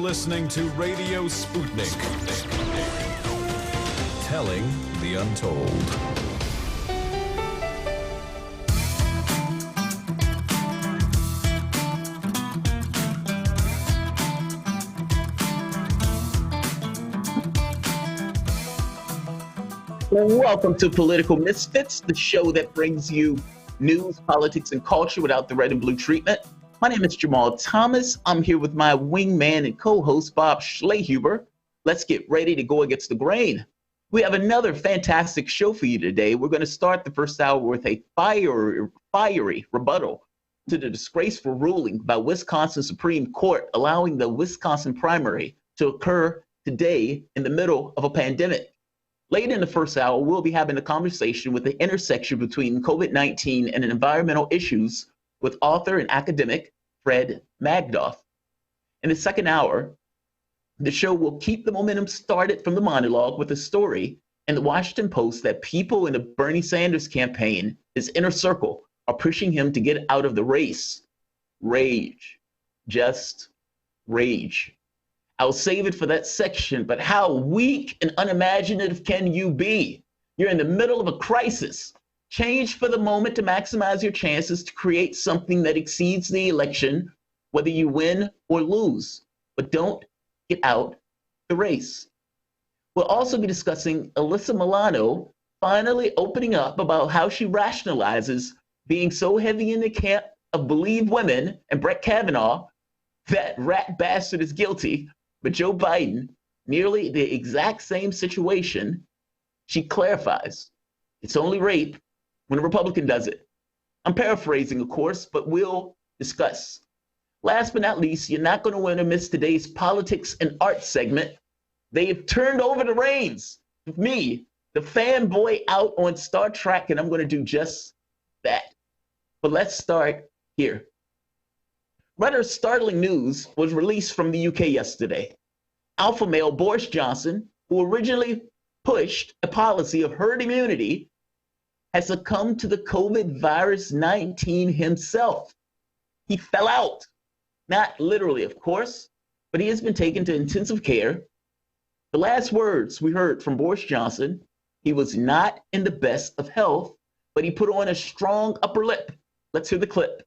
listening to Radio Sputnik. Telling the untold. Welcome to Political Misfits, the show that brings you news, politics, and culture without the red and blue treatment. My name is Jamal Thomas. I'm here with my wingman and co-host, Bob Schlehuber. Let's get ready to go against the grain. We have another fantastic show for you today. We're going to start the first hour with a fiery rebuttal to the disgraceful ruling by Wisconsin Supreme Court allowing the Wisconsin primary to occur today in the middle of a pandemic. Late in the first hour, we'll be having a conversation with the intersection between COVID-19 and environmental issues with author and academic Fred Magdoff. In the second hour, the show will keep the momentum started from the monologue with a story in the Washington Post that people in the Bernie Sanders campaign, his inner circle, are pushing him to get out of the race. Rage. Just rage. I'll save it for that section, but how weak and unimaginative can you be? You're in the middle of a crisis. Change for the moment to maximize your chances to create something that exceeds the election, whether you win or lose, but don't get out the race. We'll also be discussing Alyssa Milano finally opening up about how she rationalizes being so heavy in the camp of Believe Women and Brett Kavanaugh, that rat bastard is guilty, but Joe Biden, nearly the exact same situation. She clarifies, it's only rape when a Republican does it. I'm paraphrasing, of course, but we'll discuss. Last but not least, you're not going to want to miss today's politics and art segment. They have turned over the reins with me, the fanboy out on Star Trek, and I'm going to do just that. But let's start here. Rather startling news was released from the UK yesterday. Alpha male Boris Johnson, who originally pushed a policy of herd immunity, has succumbed to the COVID virus 19 himself. He fell out, not literally, of course, but he has been taken to intensive care. The last words we heard from Boris Johnson, he was not in the best of health, but he put on a strong upper lip. Let's hear the clip.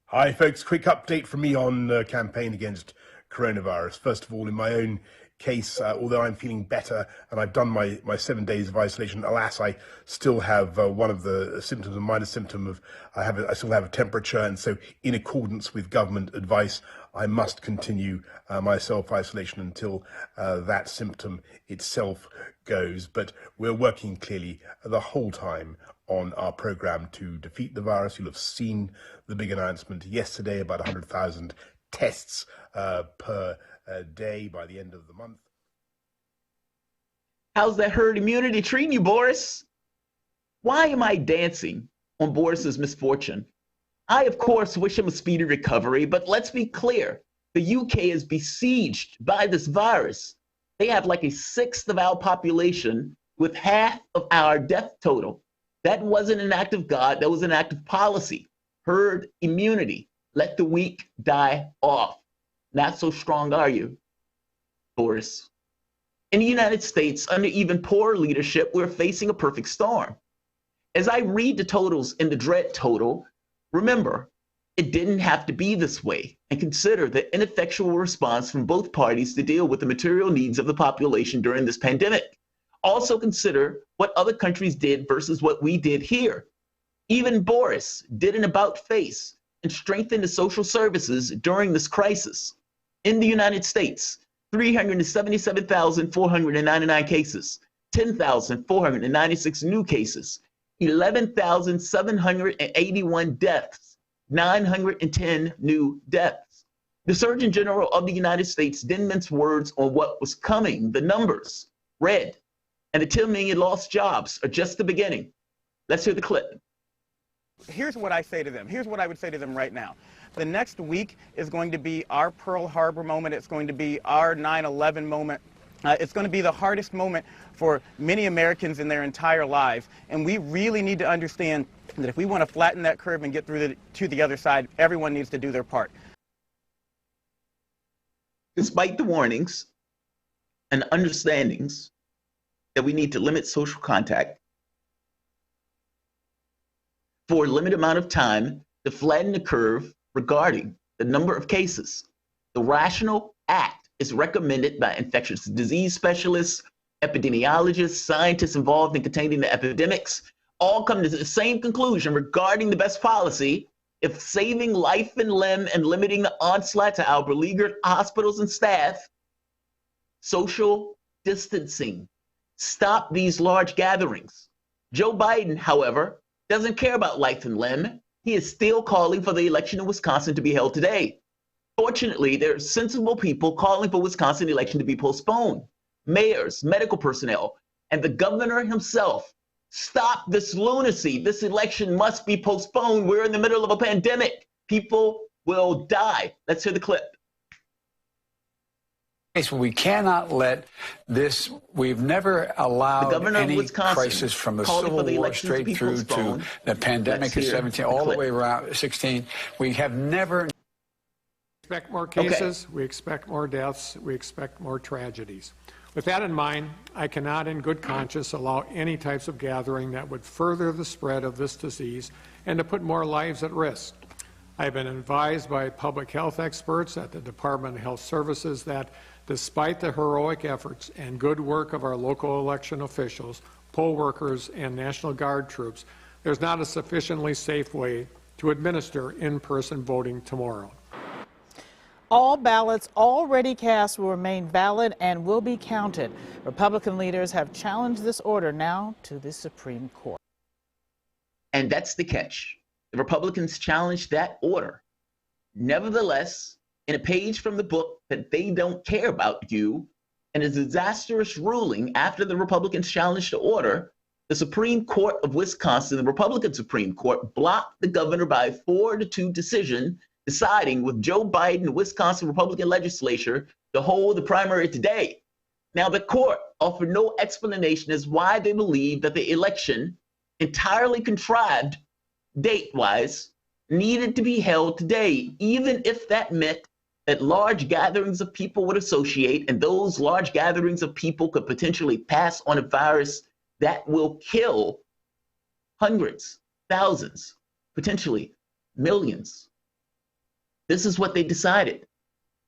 Hi, folks. Quick update from me on the campaign against coronavirus. First of all, in my own case, although I'm feeling better and I've done my 7 days of isolation, alas, I still have one of the symptoms, a minor symptom of I still have a temperature, and so in accordance with government advice, I must continue my self-isolation until that symptom itself goes. But we're working clearly the whole time on our program to defeat the virus. You'll have seen the big announcement yesterday about 100,000 tests per day by the end of the month. How's that herd immunity treating you, Boris? Why am I dancing on Boris's misfortune? I, of course, wish him a speedy recovery, but let's be clear. The UK is besieged by this virus. They have like a sixth of our population with half of our death total. That wasn't an act of God, that was an act of policy. Herd immunity. Let the weak die off. Not so strong, are you, Boris? In the United States, under even poorer leadership, we're facing a perfect storm. As I read the totals in the dread total, remember, it didn't have to be this way, and consider the ineffectual response from both parties to deal with the material needs of the population during this pandemic. Also consider what other countries did versus what we did here. Even Boris did an about-face and strengthened the social services during this crisis. In the United States, 377,499 cases, 10,496 new cases, 11,781 deaths, 910 new deaths. The Surgeon General of the United States didn't mince words on what was coming. The numbers, red, and the 10 million lost jobs are just the beginning. Let's hear the clip. Here's what I say to them. Here's what I would say to them right now. The next week is going to be our Pearl Harbor moment. It's going to be our 9/11 moment. It's going to be the hardest moment for many Americans in their entire lives. And we really need to understand that if we want to flatten that curve and get through to the other side, everyone needs to do their part. Despite the warnings and understandings that we need to limit social contact for a limited amount of time to flatten the curve regarding the number of cases, the rational act is recommended by infectious disease specialists, epidemiologists, scientists involved in containing the epidemics, all come to the same conclusion regarding the best policy if saving life and limb and limiting the onslaught to our beleaguered hospitals and staff. Social distancing. Stop these large gatherings. Joe Biden, however, doesn't care about life and limb. He is still calling for the election in Wisconsin to be held today. Fortunately, there are sensible people calling for Wisconsin election to be postponed. Mayors, medical personnel, and the governor himself. Stop this lunacy. This election must be postponed. We're in the middle of a pandemic. People will die. Let's hear the clip. We cannot let this, we've never allowed any crisis from the Civil War straight through to the pandemic of 17, all the way around 16. We have never. We expect more cases, we expect more deaths, we expect more tragedies. With that in mind, I cannot in good conscience allow any types of gathering that would further the spread of this disease and to put more lives at risk. I have been advised by public health experts at the Department of Health Services that despite the heroic efforts and good work of our local election officials, poll workers, and National Guard troops, there's not a sufficiently safe way to administer in-person voting tomorrow. All ballots already cast will remain valid and will be counted. Republican leaders have challenged this order now to the Supreme Court. And that's the catch. The Republicans challenged that order. Nevertheless, in a page from the book that they don't care about you, and a disastrous ruling after the Republicans challenged the order, the Supreme Court of Wisconsin, the Republican Supreme Court, blocked the governor by a 4-2 decision, deciding with Joe Biden, the Wisconsin Republican legislature, to hold the primary today. Now, the court offered no explanation as why they believe that the election, entirely contrived date-wise, needed to be held today, even if that meant that large gatherings of people would associate, and those large gatherings of people could potentially pass on a virus that will kill hundreds, thousands, potentially millions. This is what they decided.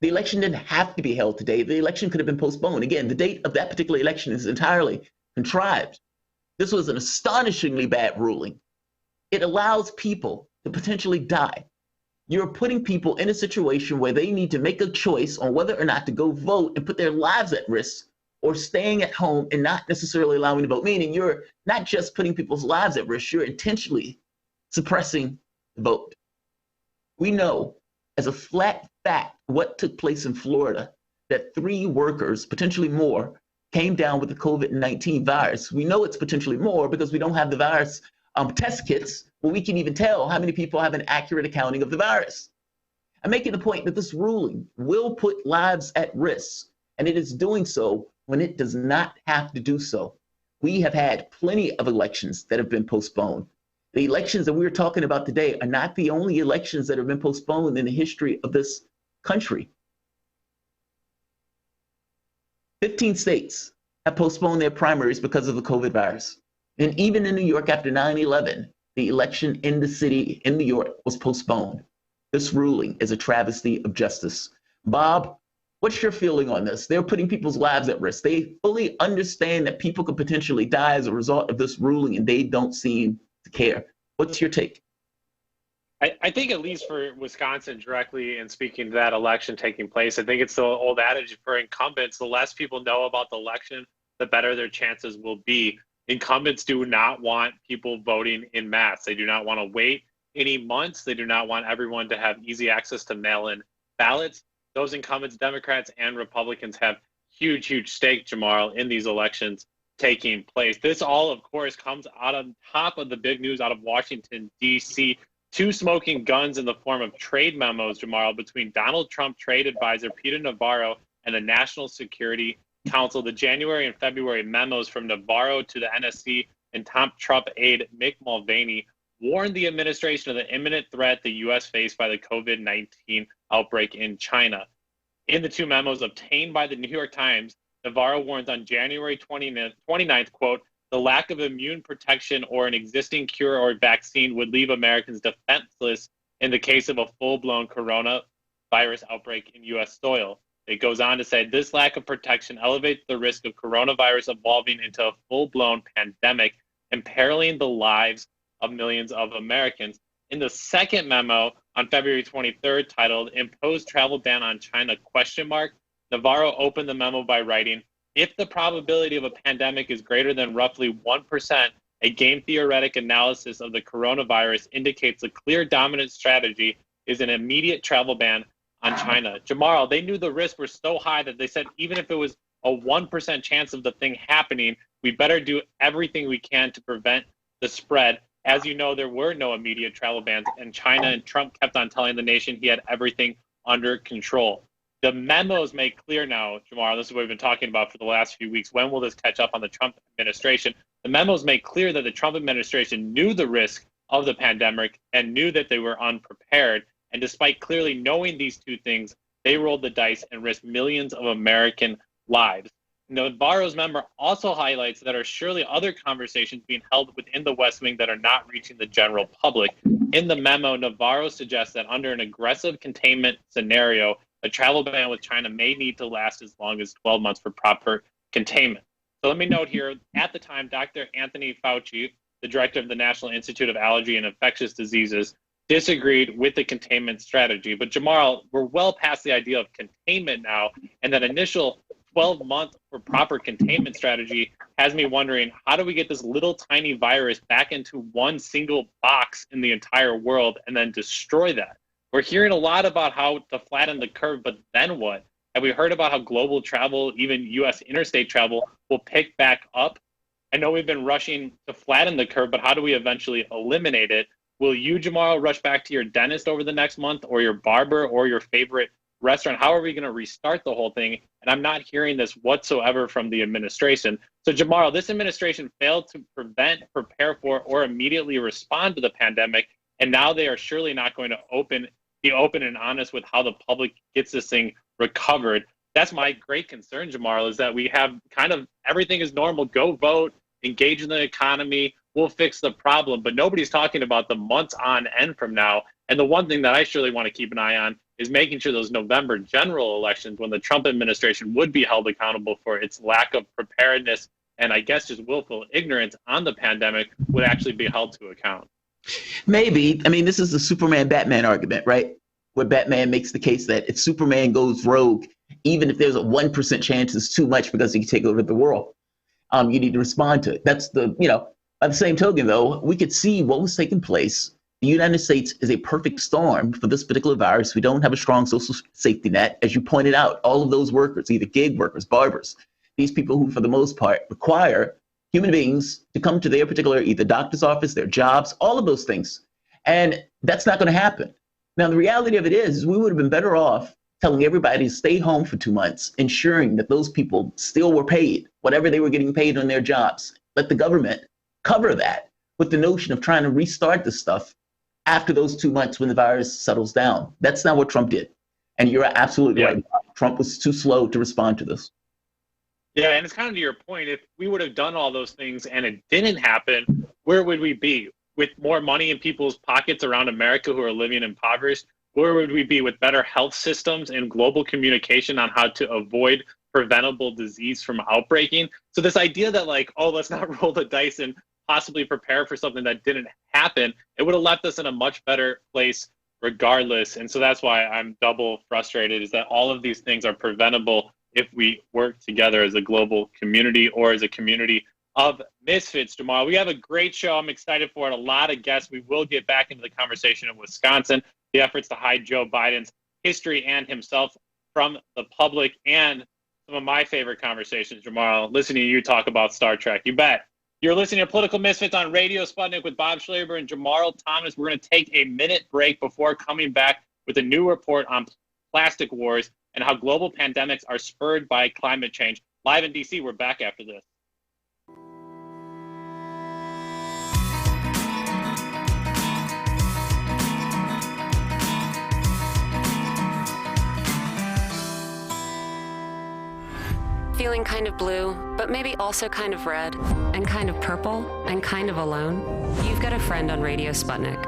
The election didn't have to be held today. The election could have been postponed. Again, the date of that particular election is entirely contrived. This was an astonishingly bad ruling. It allows people to potentially die. You're putting people in a situation where they need to make a choice on whether or not to go vote and put their lives at risk, or staying at home and not necessarily allowing to vote. Meaning you're not just putting people's lives at risk, you're intentionally suppressing the vote. We know as a flat fact what took place in Florida, that 3 workers, potentially more, came down with the COVID-19 virus. We know it's potentially more because we don't have the virus test kits where we can even tell how many people have an accurate accounting of the virus. I'm making the point that this ruling will put lives at risk, and it is doing so when it does not have to do so. We have had plenty of elections that have been postponed. The elections that we're talking about today are not the only elections that have been postponed in the history of this country. 15 states have postponed their primaries because of the COVID virus. And even in New York after 9/11, the election in the city in New York was postponed. This ruling is a travesty of justice. Bob, what's your feeling on this? They're putting people's lives at risk. They fully understand that people could potentially die as a result of this ruling, and they don't seem to care. What's your take? I think at least for Wisconsin directly, and speaking to that election taking place, I think it's the old adage for incumbents, the less people know about the election, the better their chances will be. Incumbents do not want people voting in mass. They do not want to wait any months. They do not want everyone to have easy access to mail-in ballots. Those incumbents, Democrats and Republicans, have huge stake, Jamal, in these elections taking place. This all, of course, comes out on top of the big news out of Washington, D.C., 2 smoking guns in the form of trade memos, Jamal, between Donald Trump trade advisor Peter Navarro and the National Security Council. The January and February memos from Navarro to the NSC and top Trump aide Mick Mulvaney warned the administration of the imminent threat the U.S. faced by the COVID-19 outbreak in China. In the two memos obtained by the New York Times, Navarro warns on January 29th, quote, the lack of immune protection or an existing cure or vaccine would leave Americans defenseless in the case of a full-blown coronavirus outbreak in U.S. soil. It goes on to say this lack of protection elevates the risk of coronavirus evolving into a full-blown pandemic, imperiling the lives of millions of Americans. In the second memo on February 23rd, titled Imposed Travel Ban on China, Navarro opened the memo by writing, if the probability of a pandemic is greater than roughly 1%, a game theoretic analysis of the coronavirus indicates a clear dominant strategy is an immediate travel ban on China. Jamal, they knew the risks were so high that they said even if it was a 1% chance of the thing happening, we better do everything we can to prevent the spread. As you know, there were no immediate travel bans, and China and Trump kept on telling the nation he had everything under control. The memos make clear now, Jamal, this is what we've been talking about for the last few weeks. When will this catch up on the Trump administration? The memos make clear that the Trump administration knew the risk of the pandemic and knew that they were unprepared. And despite clearly knowing these two things, they rolled the dice and risked millions of American lives. Navarro's memo also highlights that there are surely other conversations being held within the West Wing that are not reaching the general public. In the memo, Navarro suggests that under an aggressive containment scenario, a travel ban with China may need to last as long as 12 months for proper containment. So let me note here, at the time, Dr. Anthony Fauci, the director of the National Institute of Allergy and Infectious Diseases, disagreed with the containment strategy. But Jamal, we're well past the idea of containment now, and that initial 12 months for proper containment strategy has me wondering, how do we get this little tiny virus back into one single box in the entire world and then destroy that? We're hearing a lot about how to flatten the curve, but then what? Have we heard about how global travel, even U.S. interstate travel, will pick back up? I know we've been rushing to flatten the curve, but how do we eventually eliminate it? Will you, Jamal, rush back to your dentist over the next month, or your barber, or your favorite restaurant? How are we going to restart the whole thing? And I'm not hearing this whatsoever from the administration. So, Jamal, this administration failed to prevent, prepare for, or immediately respond to the pandemic, and now they are surely not going to be open and honest with how the public gets this thing recovered. That's my great concern, Jamal, is that we have kind of everything is normal. Go vote, engage in the economy, we'll fix the problem. But nobody's talking about the months on end from now. And the one thing that I surely want to keep an eye on is making sure those November general elections, when the Trump administration would be held accountable for its lack of preparedness and I guess just willful ignorance on the pandemic, would actually be held to account. Maybe. I mean, this is the Superman-Batman argument, right? Where Batman makes the case that if Superman goes rogue, even if there's a 1% chance, it's too much because he can take over the world. You need to respond to it. That's the, by the same token, though, we could see what was taking place. The United States is a perfect storm for this particular virus. We don't have a strong social safety net. As you pointed out, all of those workers, either gig workers, barbers, these people who, for the most part, require human beings to come to their particular either doctor's office, their jobs, all of those things. And that's not going to happen. Now, the reality of it is we would have been better off telling everybody to stay home for 2 months, ensuring that those people still were paid, whatever they were getting paid on their jobs. Let the government cover that with the notion of trying to restart this stuff after those 2 months when the virus settles down. That's not what Trump did. And you're absolutely right. Trump was too slow to respond to this. Yeah, and it's kind of to your point, if we would have done all those things and it didn't happen, where would we be? With more money in people's pockets around America who are living impoverished? Where would we be with better health systems and global communication on how to avoid preventable disease from outbreaking? So this idea that like, oh, let's not roll the dice and possibly prepare for something that didn't happen, it would have left us in a much better place regardless. And so that's why I'm double frustrated, is that all of these things are preventable if we work together as a global community or as a community of misfits. Jamal, we have a great show. I'm excited for it. A lot of guests. We will get back into the conversation in Wisconsin, the efforts to hide Joe Biden's history and himself from the public, and some of my favorite conversations, Jamal, listening to you talk about Star Trek. You bet. You're listening to Political Misfits on Radio Sputnik with Bob Schlaber and Jamal Thomas. We're going to take a minute break before coming back with a new report on plastic wars and how global pandemics are spurred by climate change. Live in DC, we're back after this. Feeling kind of blue, but maybe also kind of red, and kind of purple, and kind of alone? You've got a friend on Radio Sputnik.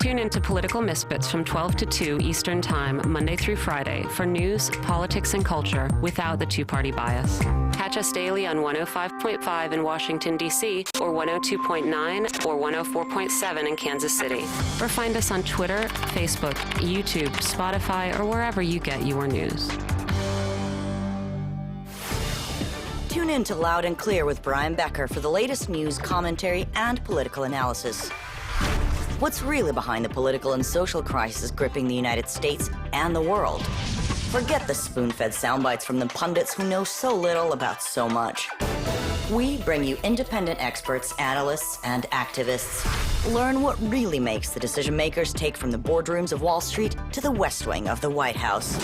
Tune into Political Misfits from 12 to 2 Eastern Time, Monday through Friday, for news, politics, and culture without the two-party bias. Catch us daily on 105.5 in Washington, D.C., or 102.9 or 104.7 in Kansas City. Or find us on Twitter, Facebook, YouTube, Spotify, or wherever you get your news. Tune in to Loud and Clear with Brian Becker for the latest news, commentary, and political analysis. What's really behind the political and social crisis gripping the United States and the world? Forget the spoon-fed soundbites from the pundits who know so little about so much. We bring you independent experts, analysts, and activists. Learn what really makes the decision makers take from the boardrooms of Wall Street to the West Wing of the White House.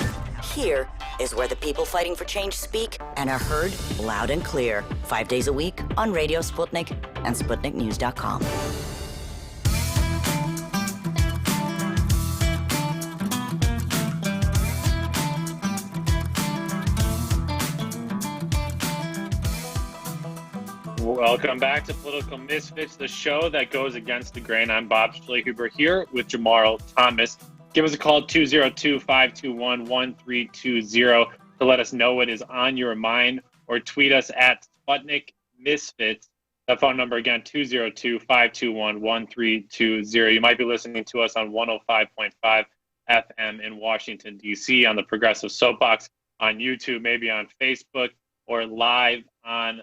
Here is where the people fighting for change speak and are heard loud and clear, 5 days a week on Radio Sputnik and SputnikNews.com. Welcome back to Political Misfits, the show that goes against the grain. I'm Bob Schlehuber here with Jamarl Thomas. Give us a call, 202-521-1320, to let us know what is on your mind, or tweet us at Sputnik Misfits. That phone number again, 202-521-1320. You might be listening to us on 105.5 FM in Washington, D.C., on the Progressive Soapbox, on YouTube, maybe on Facebook, or live on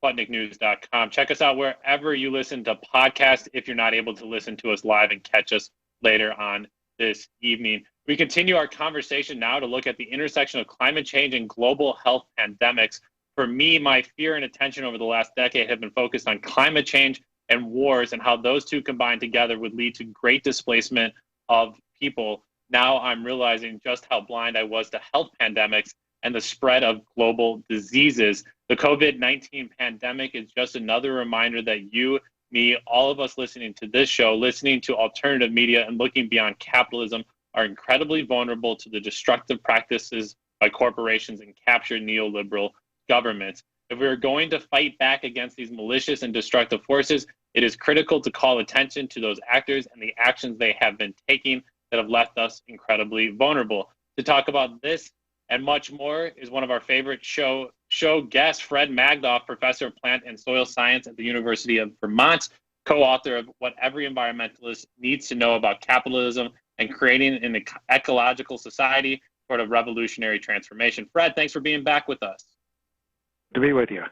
SputnikNews.com. Check us out wherever you listen to podcasts if you're not able to listen to us live and catch us later on this evening. We continue our conversation now to look at the intersection of climate change and global health pandemics. For me, my fear and attention over the last decade have been focused on climate change and wars, and how those two combined together would lead to great displacement of people. Now I'm realizing just how blind I was to health pandemics and the spread of global diseases. The COVID-19 pandemic is just another reminder that you, me, all of us listening to this show, listening to alternative media, and looking beyond capitalism are incredibly vulnerable to the destructive practices by corporations and captured neoliberal governments. If we are going to fight back against these malicious and destructive forces, it is critical to call attention to those actors and the actions they have been taking that have left us incredibly vulnerable. To talk about this and much more is one of our favorite show guests, Fred Magdoff, professor of plant and soil science at the University of Vermont, co-author of What Every Environmentalist Needs to Know About Capitalism and Creating an Ecological Society toward a Revolutionary Transformation. Fred, thanks for being back with us. To be with you.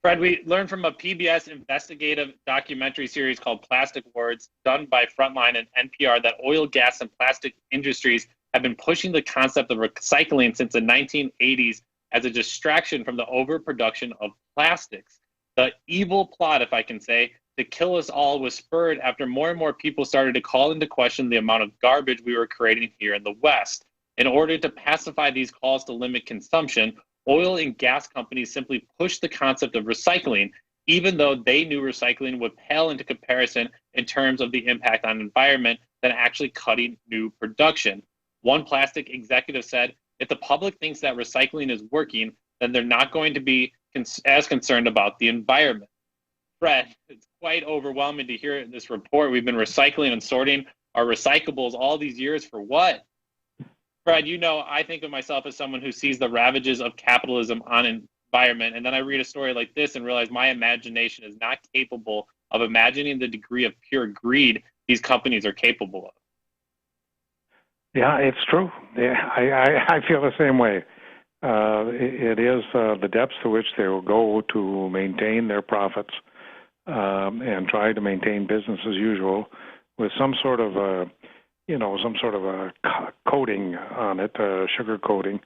Fred, we learned from a PBS investigative documentary series called Plastic Wars, done by Frontline and NPR, that oil, gas, and plastic industries have been pushing the concept of recycling since the 1980s as a distraction from the overproduction of plastics. The evil plot, if I can say, to kill us all was spurred after more and more people started to call into question the amount of garbage we were creating here in the West. In order to pacify these calls to limit consumption, oil and gas companies simply pushed the concept of recycling, even though they knew recycling would pale into comparison in terms of the impact on the environment than actually cutting new production. One plastic executive said, if the public thinks that recycling is working, then they're not going to be as concerned about the environment. Fred, it's quite overwhelming to hear this report. We've been recycling and sorting our recyclables all these years for what? Fred, you know, I think of myself as someone who sees the ravages of capitalism on environment, and then I read a story like this and realize my imagination is not capable of imagining the degree of pure greed these companies are capable of. Yeah, it's true. Yeah, I feel the same way. It is the depths to which they will go to maintain their profits and try to maintain business as usual with some sort of a coating on it, sugar coating,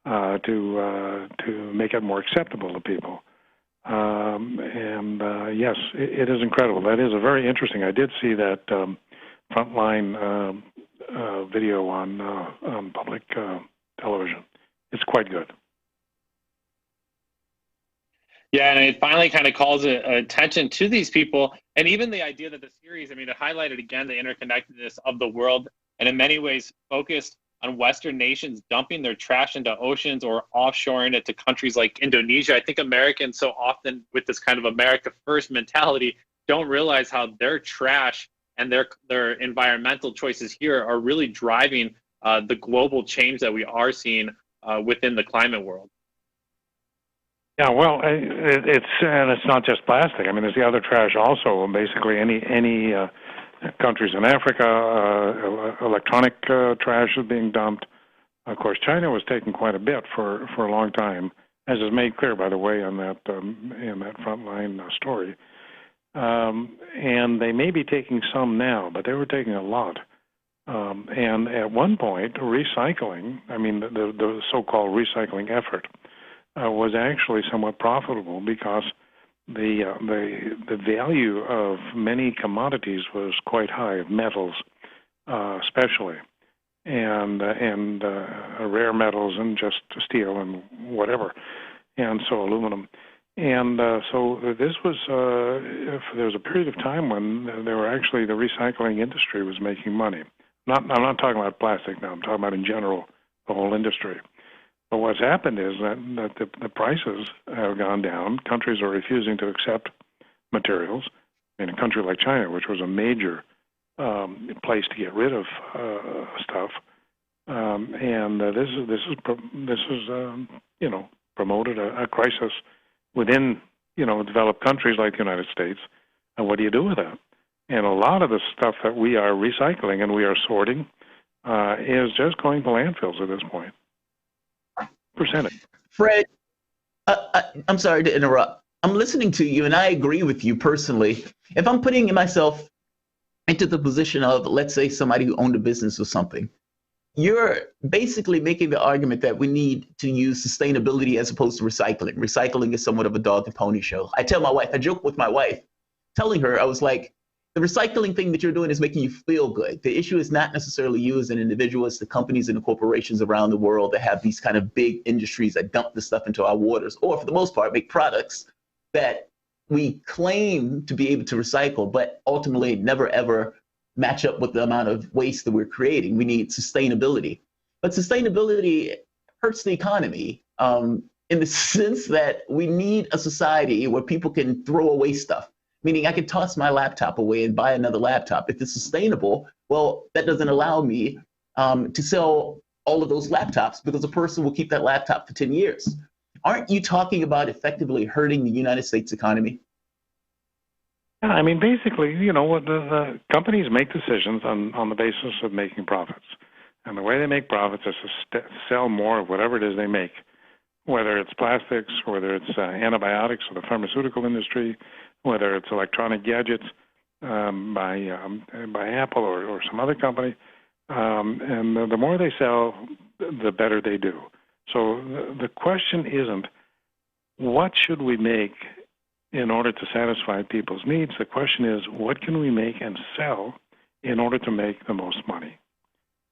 to make it more acceptable to people. Yes, it is incredible. That is a very interesting. I did see that Frontline video on public television. It's quite good. Yeah, and it finally kind of calls attention to these people, and even the idea that the series, I mean, it highlighted again the interconnectedness of the world, and in many ways focused on Western nations dumping their trash into oceans or offshoring it to countries like Indonesia. I think Americans so often with this kind of America first mentality don't realize how their trash and their environmental choices here are really driving the global change that we are seeing within the climate world. Yeah, well, it's not just plastic. I mean, there's the other trash also. Basically, any countries in Africa, electronic trash is being dumped. Of course, China was taking quite a bit for a long time, as is made clear, by the way, in that frontline story. And they may be taking some now, but they were taking a lot. And at one point, recycling, I mean, the so-called recycling effort, was actually somewhat profitable because the value of many commodities was quite high, metals especially, and rare metals and just steel and whatever, and so aluminum. And so this was there was a period of time when there were actually the recycling industry was making money. I'm not talking about plastic now. I'm talking about in general the whole industry. But what's happened is that the prices have gone down. Countries are refusing to accept materials. In a country like China, which was a major place to get rid of stuff, and this is promoted a crisis within developed countries like the United States. And what do you do with that? And a lot of the stuff that we are recycling and we are sorting is just going to landfills at this point. Percentage. Fred, I'm sorry to interrupt. I'm listening to you, and I agree with you personally. If I'm putting myself into the position of, let's say, somebody who owned a business or something, you're basically making the argument that we need to use sustainability as opposed to recycling. Recycling is somewhat of a dog and pony show. I tell my wife, I joke with my wife, telling her, I was like, the recycling thing that you're doing is making you feel good. The issue is not necessarily you as an individual, it's the companies and the corporations around the world that have these kind of big industries that dump this stuff into our waters, or for the most part, make products that we claim to be able to recycle, but ultimately never ever match up with the amount of waste that we're creating. We need sustainability. But sustainability hurts the economy in the sense that we need a society where people can throw away stuff. Meaning I could toss my laptop away and buy another laptop. If it's sustainable, well, that doesn't allow me to sell all of those laptops because a person will keep that laptop for 10 years. Aren't you talking about effectively hurting the United States economy? Yeah, I mean, basically, the companies make decisions on the basis of making profits. And the way they make profits is to sell more of whatever it is they make, whether it's plastics, whether it's antibiotics for the pharmaceutical industry, whether it's electronic gadgets by Apple or some other company. And the more they sell, the better they do. So the question isn't, what should we make in order to satisfy people's needs? The question is, what can we make and sell in order to make the most money?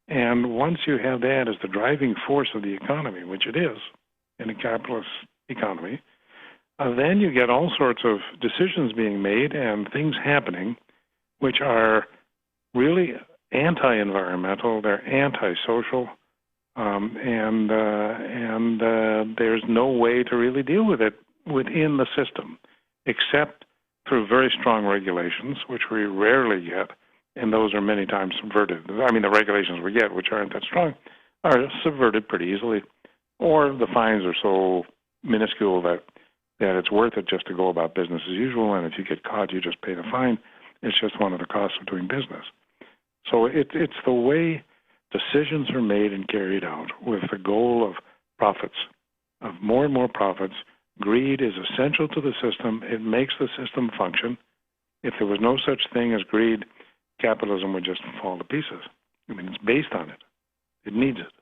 And once you have that as the driving force of the economy, which it is in a capitalist economy, then you get all sorts of decisions being made and things happening which are really anti-environmental, they're anti-social, and there's no way to really deal with it within the system, except through very strong regulations, which we rarely get, and those are many times subverted. I mean, the regulations we get, which aren't that strong, are subverted pretty easily, or the fines are so minuscule that it's worth it just to go about business as usual, and if you get caught, you just pay the fine. It's just one of the costs of doing business. So it's the way decisions are made and carried out with the goal of profits, of more and more profits. Greed is essential to the system. It makes the system function. If there was no such thing as greed, capitalism would just fall to pieces. I mean, it's based on it. It needs it.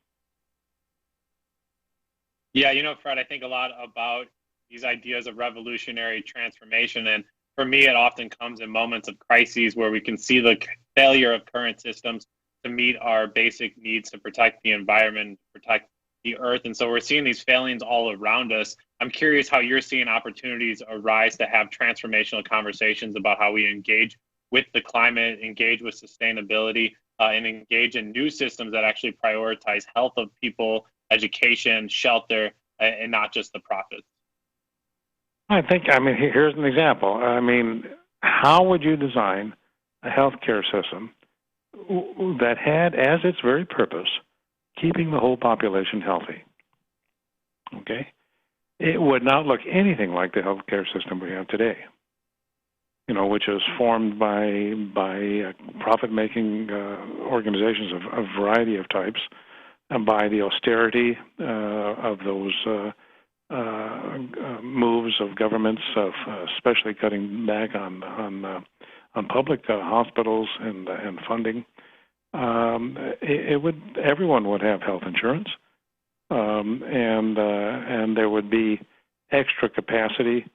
Yeah, Fred, I think a lot about these ideas of revolutionary transformation. And for me, it often comes in moments of crises where we can see the failure of current systems to meet our basic needs to protect the environment, protect the earth. And so we're seeing these failings all around us. I'm curious how you're seeing opportunities arise to have transformational conversations about how we engage with the climate, engage with sustainability, and engage in new systems that actually prioritize health of people, education, shelter, and not just the profits. I mean, here's an example. I mean, how would you design a healthcare system that had as its very purpose keeping the whole population healthy? Okay? It would not look anything like the healthcare system we have today, which is formed by profit-making organizations of a variety of types, and by the austerity of those moves of governments, of especially cutting back on public hospitals and funding. Everyone would have health insurance, and there would be extra capacity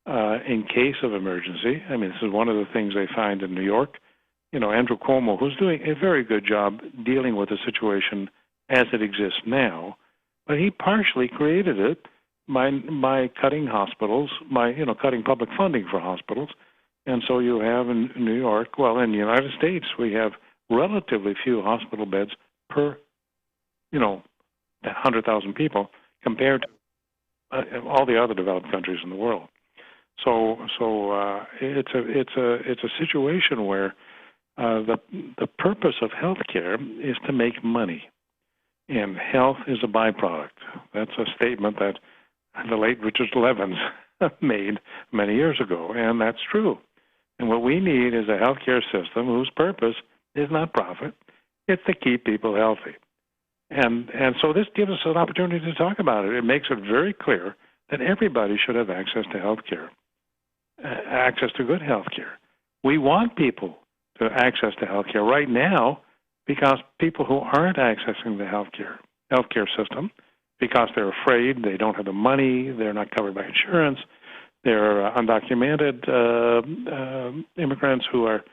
in case of emergency. I mean, this is one of the things they find in New York. Andrew Cuomo, who's doing a very good job dealing with the situation as it exists now, but he partially created it by cutting hospitals, cutting public funding for hospitals. And so you have in New York, well, in the United States, we have relatively few hospital beds per, 100,000 people compared to all the other developed countries in the world. So it's a situation where the purpose of healthcare is to make money, and health is a byproduct. That's a statement that the late Richard Levins made many years ago, and that's true. And what we need is a healthcare system whose purpose is not profit; it's to keep people healthy. And so this gives us an opportunity to talk about it. It makes it very clear that everybody should have access to health care, access to good health care. We want people to access to health care right now because people who aren't accessing the health care system because they're afraid, they don't have the money, they're not covered by insurance, they're undocumented immigrants who are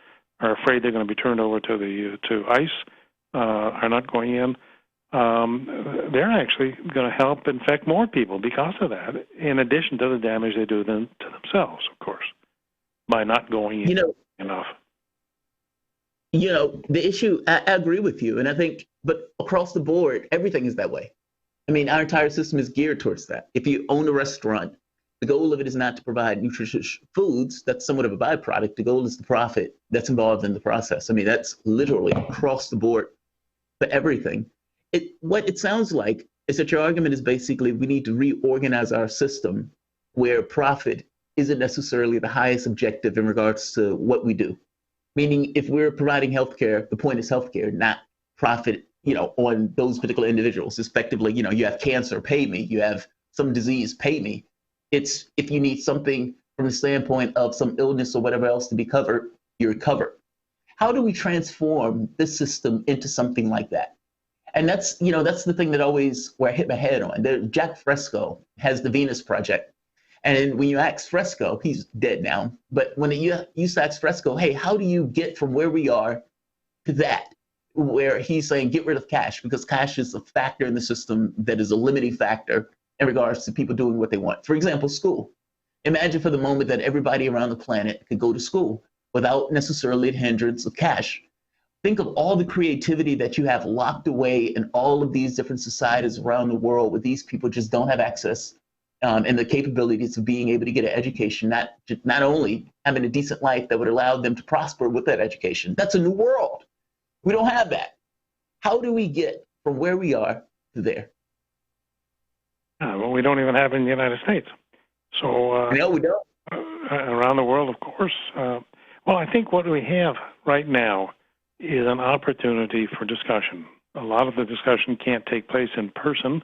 afraid they're going to be turned over to ICE, are not going in. They're actually going to help infect more people because of that, in addition to the damage they do to themselves, of course, by not going in enough. The issue, I agree with you, and I think, but across the board, everything is that way. I mean, our entire system is geared towards that. If you own a restaurant, the goal of it is not to provide nutritious foods. That's somewhat of a byproduct. The goal is the profit that's involved in the process. I mean, that's literally across the board for everything. What it sounds like is that your argument is basically we need to reorganize our system where profit isn't necessarily the highest objective in regards to what we do. Meaning, if we're providing healthcare, the point is healthcare, not profit, on those particular individuals. Effectively, you have cancer, pay me. You have some disease, pay me. It's if you need something from the standpoint of some illness or whatever else to be covered, you're covered. How do we transform this system into something like that? And that's the thing that always where I hit my head on. Jack Fresco has the Venus Project. And when you ask Fresco, he's dead now, but when you used to ask Fresco, hey, how do you get from where we are to that, where he's saying get rid of cash, because cash is a factor in the system that is a limiting factor in regards to people doing what they want. For example, school. Imagine for the moment that everybody around the planet could go to school without necessarily the hindrance of cash. Think of all the creativity that you have locked away in all of these different societies around the world where these people just don't have access and the capabilities of being able to get an education, not only having a decent life that would allow them to prosper with that education. That's a new world. We don't have that. How do we get from where we are to there? Well, we don't even have it in the United States. So no, we don't. Around the world, of course. Well, I think what we have right now is an opportunity for discussion. A lot of the discussion can't take place in person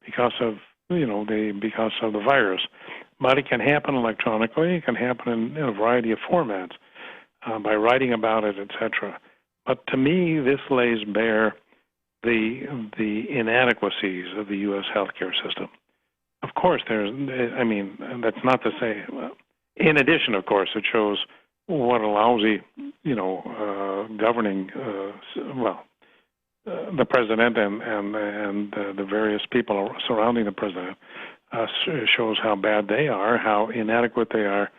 because of the virus, but it can happen electronically. It can happen in a variety of formats, by writing about it, etc. But to me, this lays bare the inadequacies of the U.S. healthcare system. Of course, that's not to say. In addition, of course, it shows what a lousy, governing, the president and the various people surrounding the president shows how bad they are, how inadequate they are,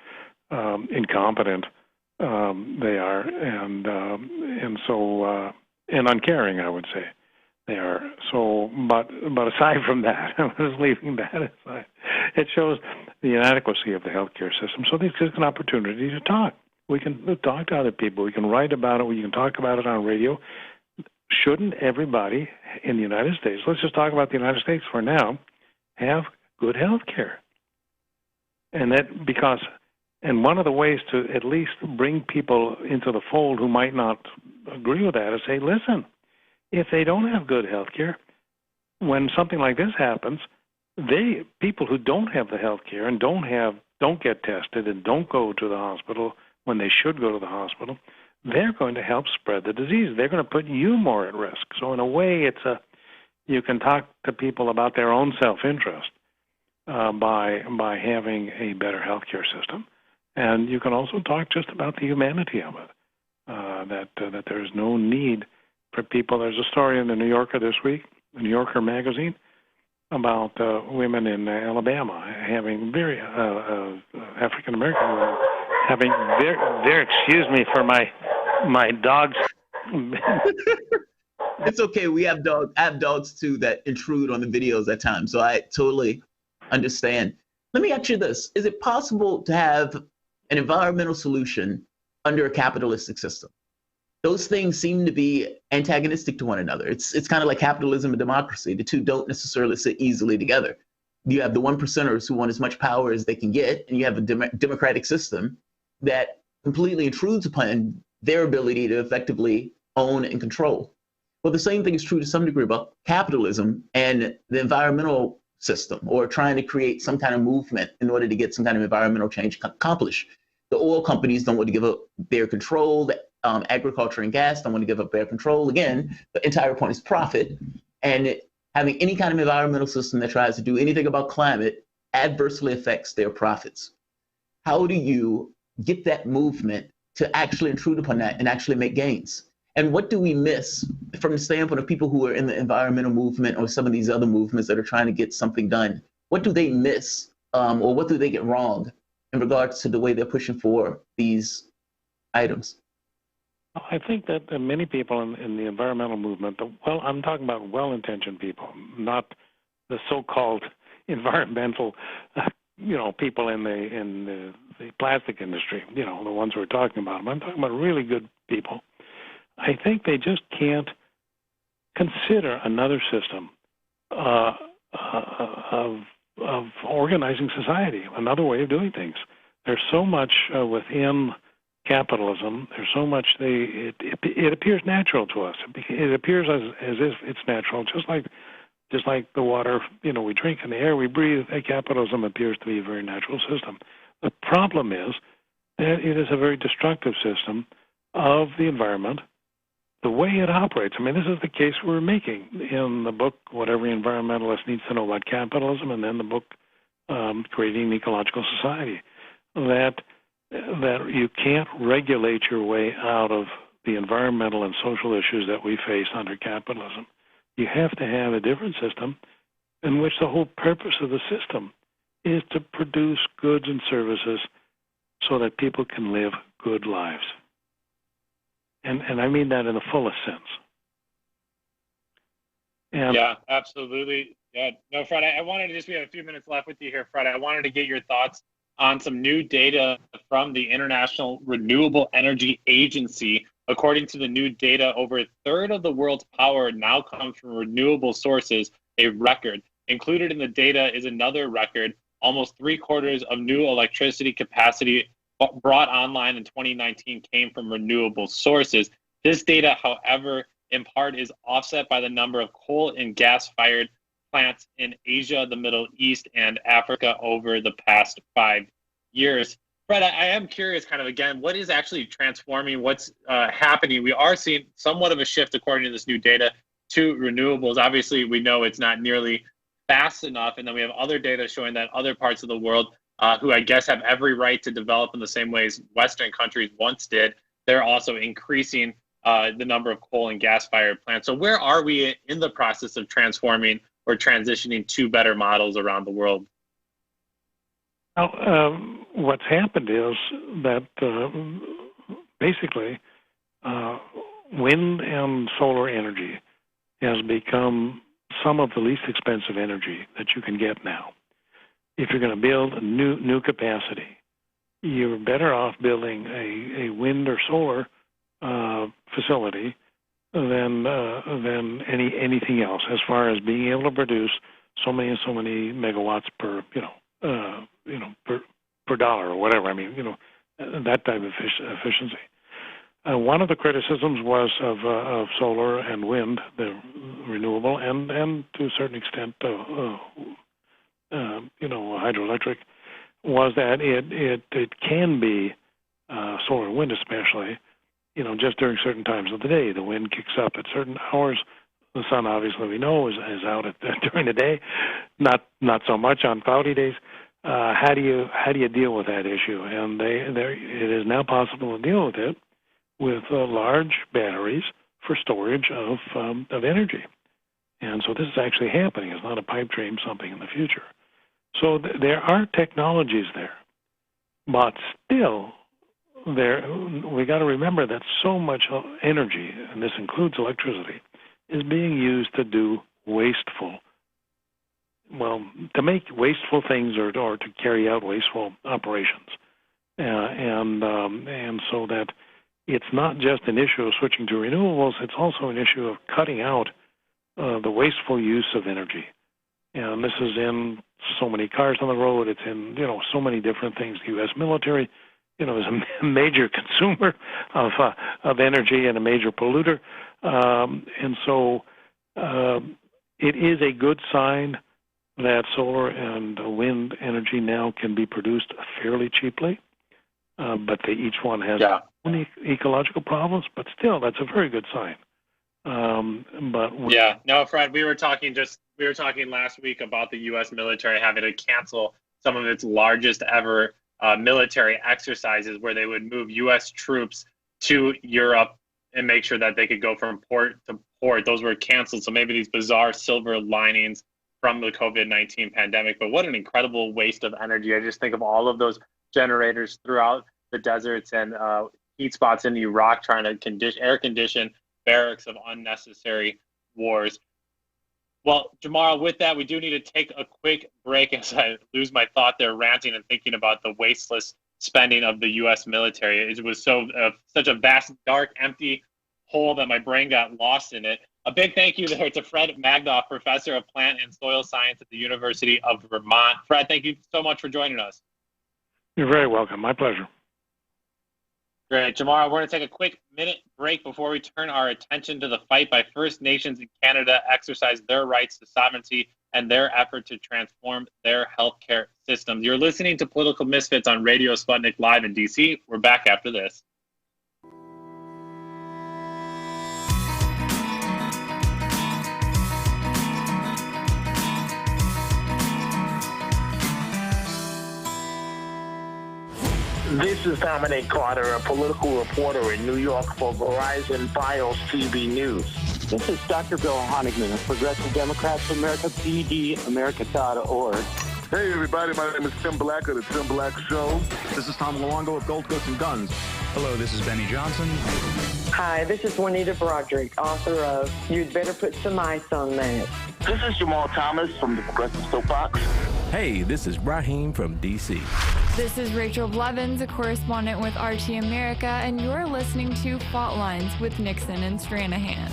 incompetent they are, and so and uncaring, I would say. They are. So, but aside from that, I was leaving that aside. It shows the inadequacy of the healthcare system. So this is an opportunity to talk. We can talk to other people. We can write about it. We can talk about it on radio. Shouldn't everybody in the United States, let's just talk about the United States for now, have good health care? And one of the ways to at least bring people into the fold who might not agree with that is say, listen, if they don't have good health care, when something like this happens, people who don't have the health care and don't get tested and don't go to the hospital when they should go to the hospital, they're going to help spread the disease. They're going to put you more at risk. So in a way, you can talk to people about their own self-interest by having a better healthcare system, and you can also talk just about the humanity of it. That there is no need for people. There's a story in the New Yorker this week, the New Yorker magazine, about women in Alabama having very African American women having their excuse me for my dogs. It's okay. I have dogs too that intrude on the videos at times, so I totally understand. Let me ask you this: is it possible to have an environmental solution under a capitalistic system? Those things seem to be antagonistic to one another. It's kind of like capitalism and democracy. The two don't necessarily sit easily together. You have the 1%ers who want as much power as they can get, and you have a democratic system that completely intrudes upon their ability to effectively own and control. Well, the same thing is true to some degree about capitalism and the environmental system, or trying to create some kind of movement in order to get some kind of environmental change accomplished. The oil companies don't want to give up their control. Agriculture and gas don't want to give up their control. Again, the entire point is profit. And having any kind of environmental system that tries to do anything about climate adversely affects their profits. How do you get that movement to actually intrude upon that and actually make gains? And what do we miss from the standpoint of people who are in the environmental movement or some of these other movements that are trying to get something done? What do they miss or what do they get wrong in regards to the way they're pushing for these items? I think that many people in the environmental movement, I'm talking about well-intentioned people, not the so-called environmental, people in the plastic industry, the ones we're talking about. I'm talking about really good people. I think they just can't consider another system of organizing society, another way of doing things. There's so much within capitalism. There's so much. It appears natural to us. It appears as if it's natural, just like the water we drink and the air we breathe. Capitalism appears to be a very natural system. The problem is that it is a very destructive system of the environment. The way it operates. I mean, this is the case we're making in the book, What Every Environmentalist Needs to Know About Capitalism, and then the book, Creating an Ecological Society, that you can't regulate your way out of the environmental and social issues that we face under capitalism. You have to have a different system in which the whole purpose of the system is to produce goods and services so that people can live good lives. And I mean that in the fullest sense. And yeah, absolutely. Yeah. No, Fred, I wanted to we have a few minutes left with you here, Fred. I wanted to get your thoughts on some new data from the International Renewable Energy Agency. According to the new data, over a third of the world's power now comes from renewable sources, a record. Included in the data is another record. Almost 3/4 of new electricity capacity brought online in 2019 came from renewable sources. This data, however, in part is offset by the number of coal and gas-fired plants in Asia, the Middle East, and Africa over the past 5 years. Fred, I am curious, kind of again, what is actually transforming? What's happening? We are seeing somewhat of a shift, according to this new data, to renewables. Obviously, we know it's not nearly fast enough, and then we have other data showing that other parts of the world, who I guess have every right to develop in the same ways Western countries once did, they're also increasing the number of coal and gas-fired plants. So where are we in the process of transforming or transitioning to better models around the world? Well, what's happened is that basically wind and solar energy has become some of the least expensive energy that you can get now. If you're going to build a new capacity, you're better off building a wind or solar facility than anything else, as far as being able to produce so many megawatts per dollar or whatever. I mean, that type of efficiency. One of the criticisms was of solar and wind, the renewable, and to a certain extent, hydroelectric, was that it can be solar and wind especially, just during certain times of the day. The wind kicks up at certain hours. The sun, obviously, we know is out during the day, not so much on cloudy days. How do you deal with that issue? And it is now possible to deal with it with large batteries for storage of energy. And so this is actually happening. It's not a pipe dream, something in the future. So there are technologies there, but still, we got to remember that so much energy, and this includes electricity, is being used to do to make wasteful things or to carry out wasteful operations, and so that it's not just an issue of switching to renewables. It's also an issue of cutting out the wasteful use of energy. And this is in so many cars on the road. It's in so many different things. The U.S. military, is a major consumer of energy and a major polluter, and so it is a good sign that solar and wind energy now can be produced fairly cheaply, but each one has own ecological problems. But still, that's a very good sign. Fred, we were talking last week about the U.S. military having to cancel some of its largest ever military exercises, where they would move U.S. troops to Europe and make sure that they could go from port to port. Those were canceled. So maybe these bizarre silver linings from the COVID-19 pandemic. But what an incredible waste of energy. I just think of all of those generators throughout the deserts and heat spots in Iraq trying to air condition barracks of unnecessary wars. Well, Jamal, with that, we do need to take a quick break as I lose my thought there, ranting and thinking about the wasteless spending of the U.S. military. It was such a vast, dark, empty hole that my brain got lost in it. A big thank you there to Fred Magdoff, Professor of Plant and Soil Science at the University of Vermont. Fred, thank you so much for joining us. You're very welcome. My pleasure. Great. Jamara, we're going to take a quick minute break before we turn our attention to the fight by First Nations in Canada exercise their rights to sovereignty and their effort to transform their healthcare systems. You're listening to Political Misfits on Radio Sputnik Live in D.C. We're back after this. This is Dominic Carter, a political reporter in New York for Verizon Fios TV News. This is Dr. Bill Honigman of Progressive Democrats of America, PDAmerica.org. Hey, everybody. My name is Tim Black of The Tim Black Show. This is Tom Luongo of Gold Coast and Guns. Hello, this is Benny Johnson. Hi, this is Juanita Broderick, author of You'd Better Put Some Ice on That. This is Jamal Thomas from the Progressive Soapbox. Hey, this is Raheem from D.C. This is Rachel Blevins, a correspondent with RT America, and you're listening to Fault Lines with Nixon and Stranahan.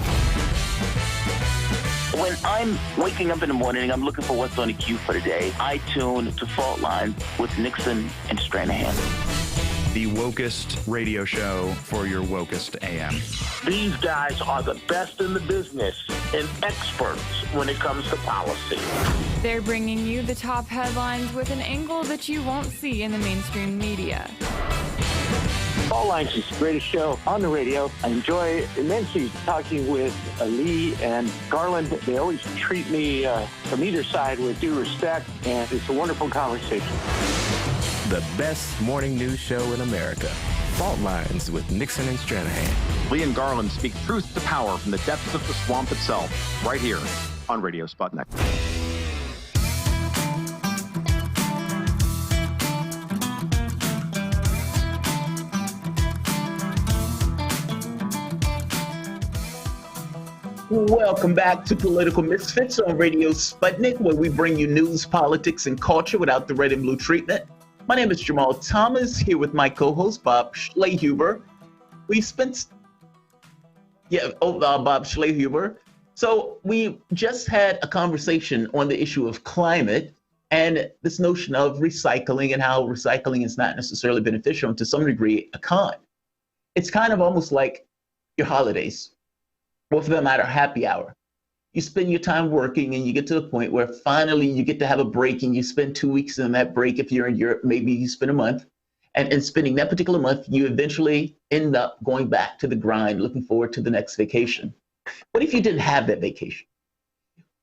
When I'm waking up in the morning and I'm looking for what's on the queue for the day, I tune to Fault Lines with Nixon and Stranahan. The wokest radio show for your wokest AM. These guys are the best in the business and experts when it comes to policy. They're bringing you the top headlines with an angle that you won't see in the mainstream media. Fault Lines is the greatest show on the radio. I enjoy immensely talking with Lee and Garland. They always treat me from either side with due respect, and it's a wonderful conversation. The best morning news show in America. Fault Lines with Nixon and Stranahan. Lee and Garland speak truth to power from the depths of the swamp itself, right here on Radio Sputnik. Welcome back to Political Misfits on Radio Sputnik, where we bring you news, politics, and culture without the red and blue treatment. My name is Jamal Thomas, here with my co-host, Bob Schlehuber. Bob Schlehuber. So we just had a conversation on the issue of climate and this notion of recycling and how recycling is not necessarily beneficial and to some degree a con. It's kind of almost like your holidays, or for that matter, happy hour. You spend your time working and you get to the point where finally you get to have a break and you spend 2 weeks in that break. If you're in Europe, maybe you spend a month. And in spending that particular month, you eventually end up going back to the grind, looking forward to the next vacation. What if you didn't have that vacation?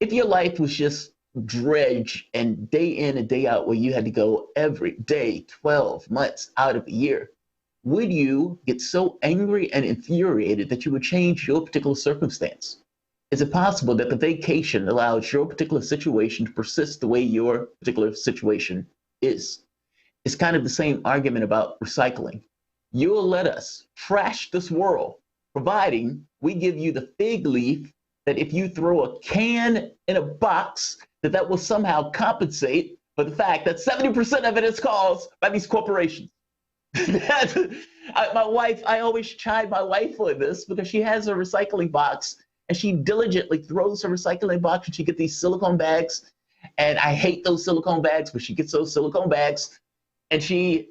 If your life was just dredge and day in and day out where you had to go every day, 12 months out of the year, would you get so angry and infuriated that you would change your particular circumstance? Is it possible that the vacation allows your particular situation to persist the way your particular situation is? It's kind of the same argument about recycling. You'll let us trash this world, providing we give you the fig leaf that if you throw a can in a box, that will somehow compensate for the fact that 70% of it is caused by these corporations. My wife, I always chide my wife on this because she has a recycling box and she diligently throws her recycling box and she gets these silicone bags. And I hate those silicone bags, but she gets those silicone bags and she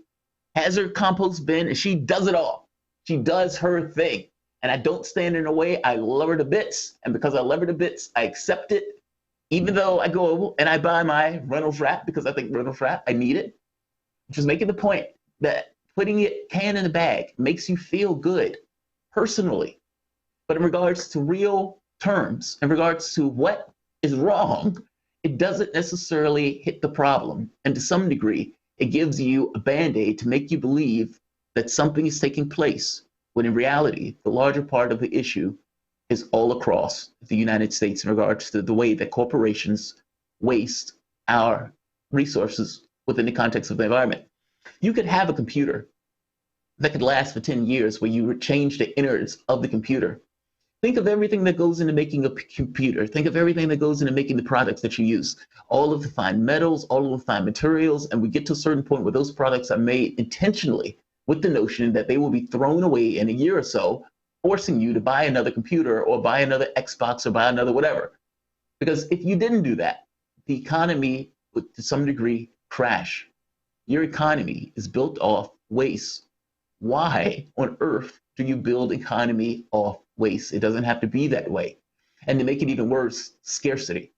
has her compost bin and she does it all. She does her thing. And I don't stand in her way. I love her to bits. And because I love her to bits, I accept it. Even though I go and I buy my Reynolds wrap because I think Reynolds wrap, I need it. Just making the point that putting it can in the bag makes you feel good personally. But in regards to real terms, in regards to what is wrong, it doesn't necessarily hit the problem. And to some degree, it gives you a Band-Aid to make you believe that something is taking place, when in reality, the larger part of the issue is all across the United States in regards to the way that corporations waste our resources within the context of the environment. You could have a computer that could last for 10 years where you would change the innards of the computer. Think of everything that goes into making a computer. Think of everything that goes into making the products that you use. All of the fine metals, all of the fine materials, and we get to a certain point where those products are made intentionally with the notion that they will be thrown away in a year or so, forcing you to buy another computer or buy another Xbox or buy another whatever. Because if you didn't do that, the economy would to some degree crash. Your economy is built off waste. Why on earth do you build economy off waste? It doesn't have to be that way. And to make it even worse, scarcity.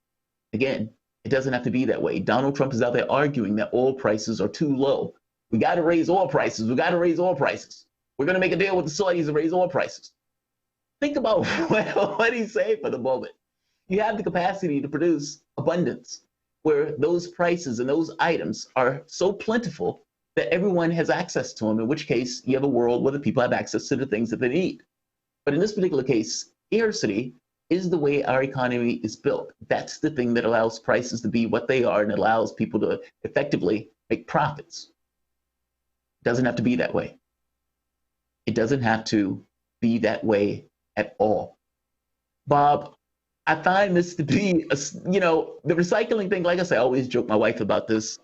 Again, it doesn't have to be that way. Donald Trump is out there arguing that oil prices are too low. We got to raise oil prices. We got to raise oil prices. We're going to make a deal with the Saudis and raise oil prices. Think about what he's saying for the moment. You have the capacity to produce abundance where those prices and those items are so plentiful that everyone has access to them, in which case you have a world where the people have access to the things that they need. But in this particular case, scarcity is the way our economy is built. That's the thing that allows prices to be what they are and allows people to effectively make profits. It doesn't have to be that way. It doesn't have to be that way at all. Bob, I find this to be, the recycling thing, like I say, I always joke my wife about this,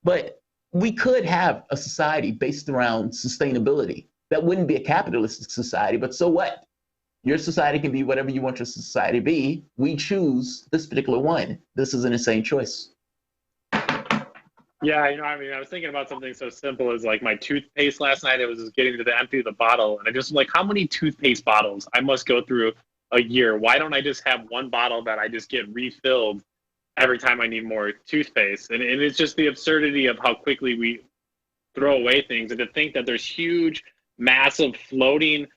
but we could have a society based around sustainability. That wouldn't be a capitalistic society, but so what? Your society can be whatever you want your society to be. We choose this particular one. This is an insane choice. Yeah, I was thinking about something so simple as like my toothpaste last night. It was just getting to the empty of the bottle. And I just like, how many toothpaste bottles I must go through a year? Why don't I just have one bottle that I just get refilled every time I need more toothpaste? And it's just the absurdity of how quickly we throw away things. And to think that there's huge, massive floating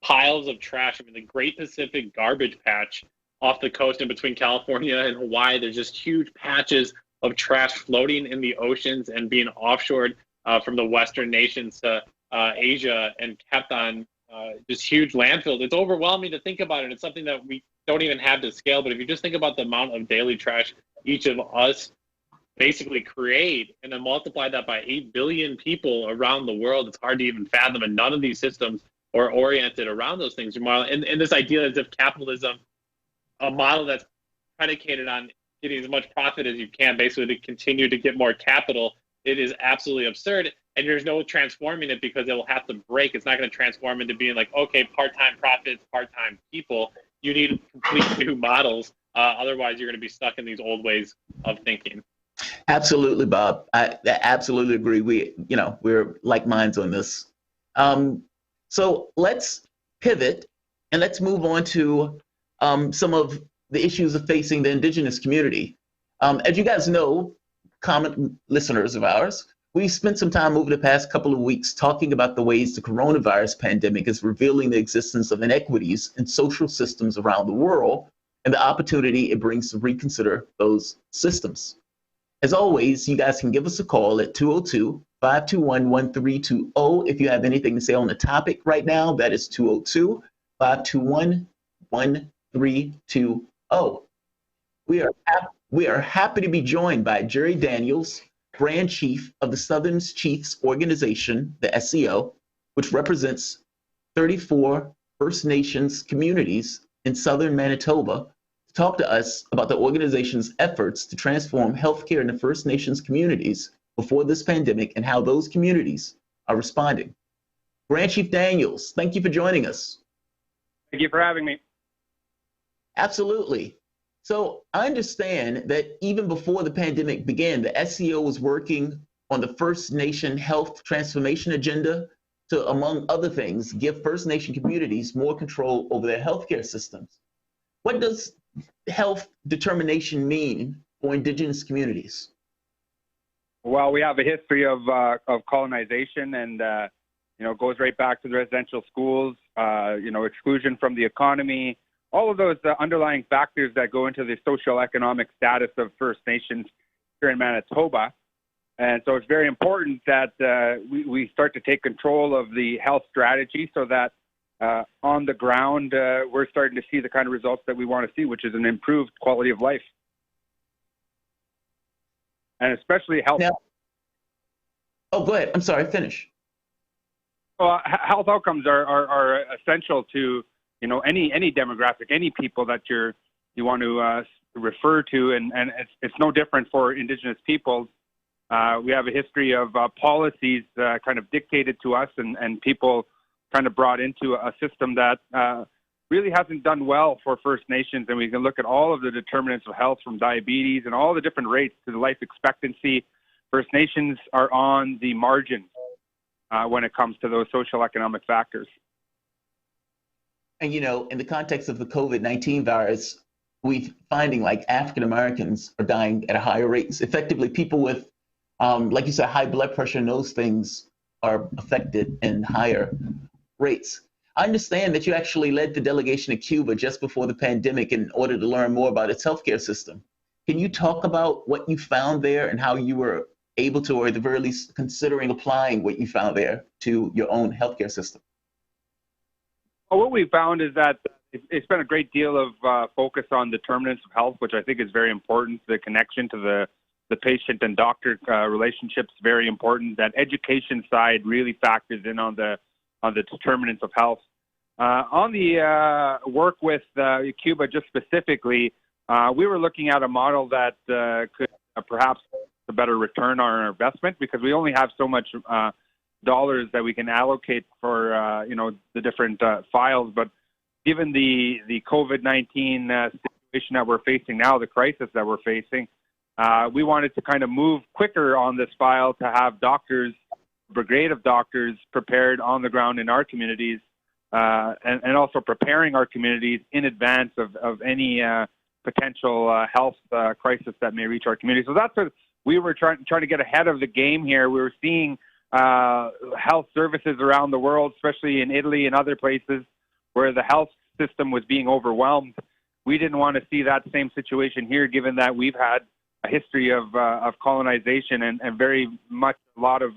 piles of trash. I mean, the Great Pacific Garbage Patch off the coast in between California and Hawaii, there's just huge patches of trash floating in the oceans and being offshored from the Western nations to Asia and kept on just huge landfills. It's overwhelming to think about it. It's something that we don't even have to scale. But if you just think about the amount of daily trash each of us basically create and then multiply that by 8 billion people around the world, it's hard to even fathom. And none of these systems are oriented around those things, Jamal. And this idea as if capitalism a model that's predicated on getting as much profit as you can, basically to continue to get more capital, it is absolutely absurd. And there's no transforming it because it will have to break. It's not going to transform into being like, okay, part-time profits, part-time people. You need complete new models. Otherwise, you're going to be stuck in these old ways of thinking. Absolutely, Bob. I absolutely agree. We're like minds on this. So let's pivot and let's move on to some of the issues of facing the Indigenous community. As you guys know, common listeners of ours, we spent some time over the past couple of weeks talking about the ways the coronavirus pandemic is revealing the existence of inequities in social systems around the world and the opportunity it brings to reconsider those systems. As always, you guys can give us a call at 202-521-1320 if you have anything to say on the topic right now. That is 202-521-1320. We are happy to be joined by Jerry Daniels, Brand Chief of the Southern Chiefs Organization, the SCO, which represents 34 First Nations communities in southern Manitoba, to talk to us about the organization's efforts to transform healthcare in the First Nations communities before this pandemic and how those communities are responding. Brand Chief Daniels, thank you for joining us. Thank you for having me. Absolutely. So I understand that even before the pandemic began, the SCO was working on the First Nation health transformation agenda to, among other things, give First Nation communities more control over their healthcare systems. What does health determination mean for Indigenous communities? Well, we have a history of colonization, and it goes right back to the residential schools, exclusion from the economy, all of those underlying factors that go into the social economic status of First Nations here in Manitoba. And so it's very important that we start to take control of the health strategy so that on the ground, we're starting to see the kind of results that we want to see, which is an improved quality of life. And especially health. Now, oh, go ahead. I'm sorry, finish. Well, health outcomes are essential to any demographic, any people that you want to refer to, and it's no different for Indigenous peoples. We have a history of policies kind of dictated to us, and people kind of brought into a system that really hasn't done well for First Nations. And we can look at all of the determinants of health, from diabetes and all the different rates to the life expectancy. First Nations are on the margins when it comes to those social economic factors. And, in the context of the COVID-19 virus, we're finding like African Americans are dying at a higher rate. Effectively, people with, like you said, high blood pressure and those things are affected in higher rates. I understand that you actually led the delegation to Cuba just before the pandemic in order to learn more about its healthcare system. Can you talk about what you found there and how you were able to, or at the very least, considering applying what you found there to your own healthcare system? Well, what we found is that it's been a great deal of focus on determinants of health, which I think is very important. The connection to the patient and doctor relationships is very important. That education side really factors in on the determinants of health. On the work with Cuba just specifically, we were looking at a model that could perhaps a better return on our investment, because we only have so much dollars that we can allocate for the different files. But given the COVID-19 situation that we're facing now, the crisis that we're facing, we wanted to kind of move quicker on this file to have doctors, a brigade of doctors prepared on the ground in our communities, and also preparing our communities in advance of any potential health crisis that may reach our community. So that's what we were trying to get ahead of the game here. We were seeing health services around the world, especially in Italy and other places where the health system was being overwhelmed. We didn't want to see that same situation here, given that we've had a history of colonization and very much a lot of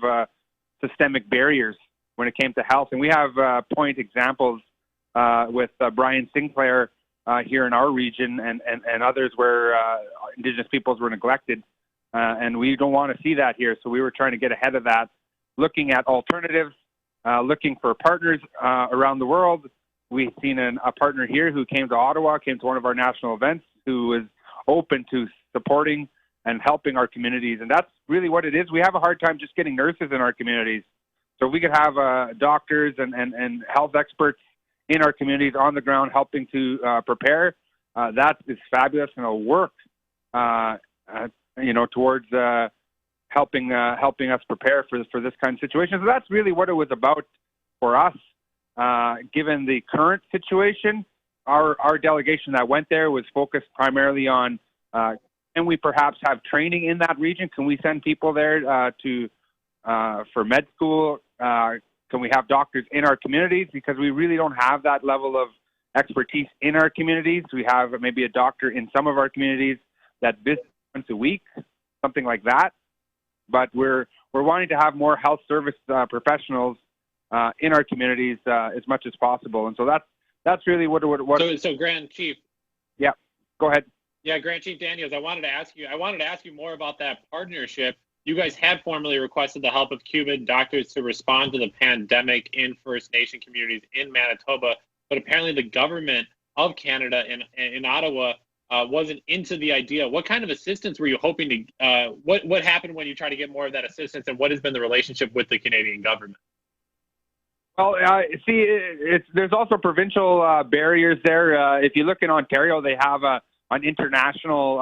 systemic barriers when it came to health. And we have point examples with Brian Sinclair here in our region and others where Indigenous peoples were neglected. And we don't want to see that here. So we were trying to get ahead of that, looking at alternatives, looking for partners around the world, we've seen a partner here who came to Ottawa, came to one of our national events, who was open to supporting and helping our communities. And that's really what it is. We have a hard time just getting nurses in our communities. So we could have doctors and health experts in our communities on the ground helping to prepare. That is fabulous, and it'll work, towards helping us prepare for this kind of situation. So that's really what it was about for us. Given the current situation, our delegation that went there was focused primarily on can we perhaps have training in that region? Can we send people there for med school? Can we have doctors in our communities? Because we really don't have that level of expertise in our communities. We have maybe a doctor in some of our communities that visits once a week, something like that. But we're wanting to have more health service professionals in our communities as much as possible, and so that's really what. So Grand Chief. Yeah, go ahead. Yeah, Grand Chief Daniels, I wanted to ask you more about that partnership. You guys had formally requested the help of Cuban doctors to respond to the pandemic in First Nation communities in Manitoba, but apparently the government of Canada in Ottawa wasn't into the idea. What kind of assistance were you hoping to? What happened when you tried to get more of that assistance, and what has been the relationship with the Canadian government? Well, there's also provincial barriers there. If you look in Ontario, they have an international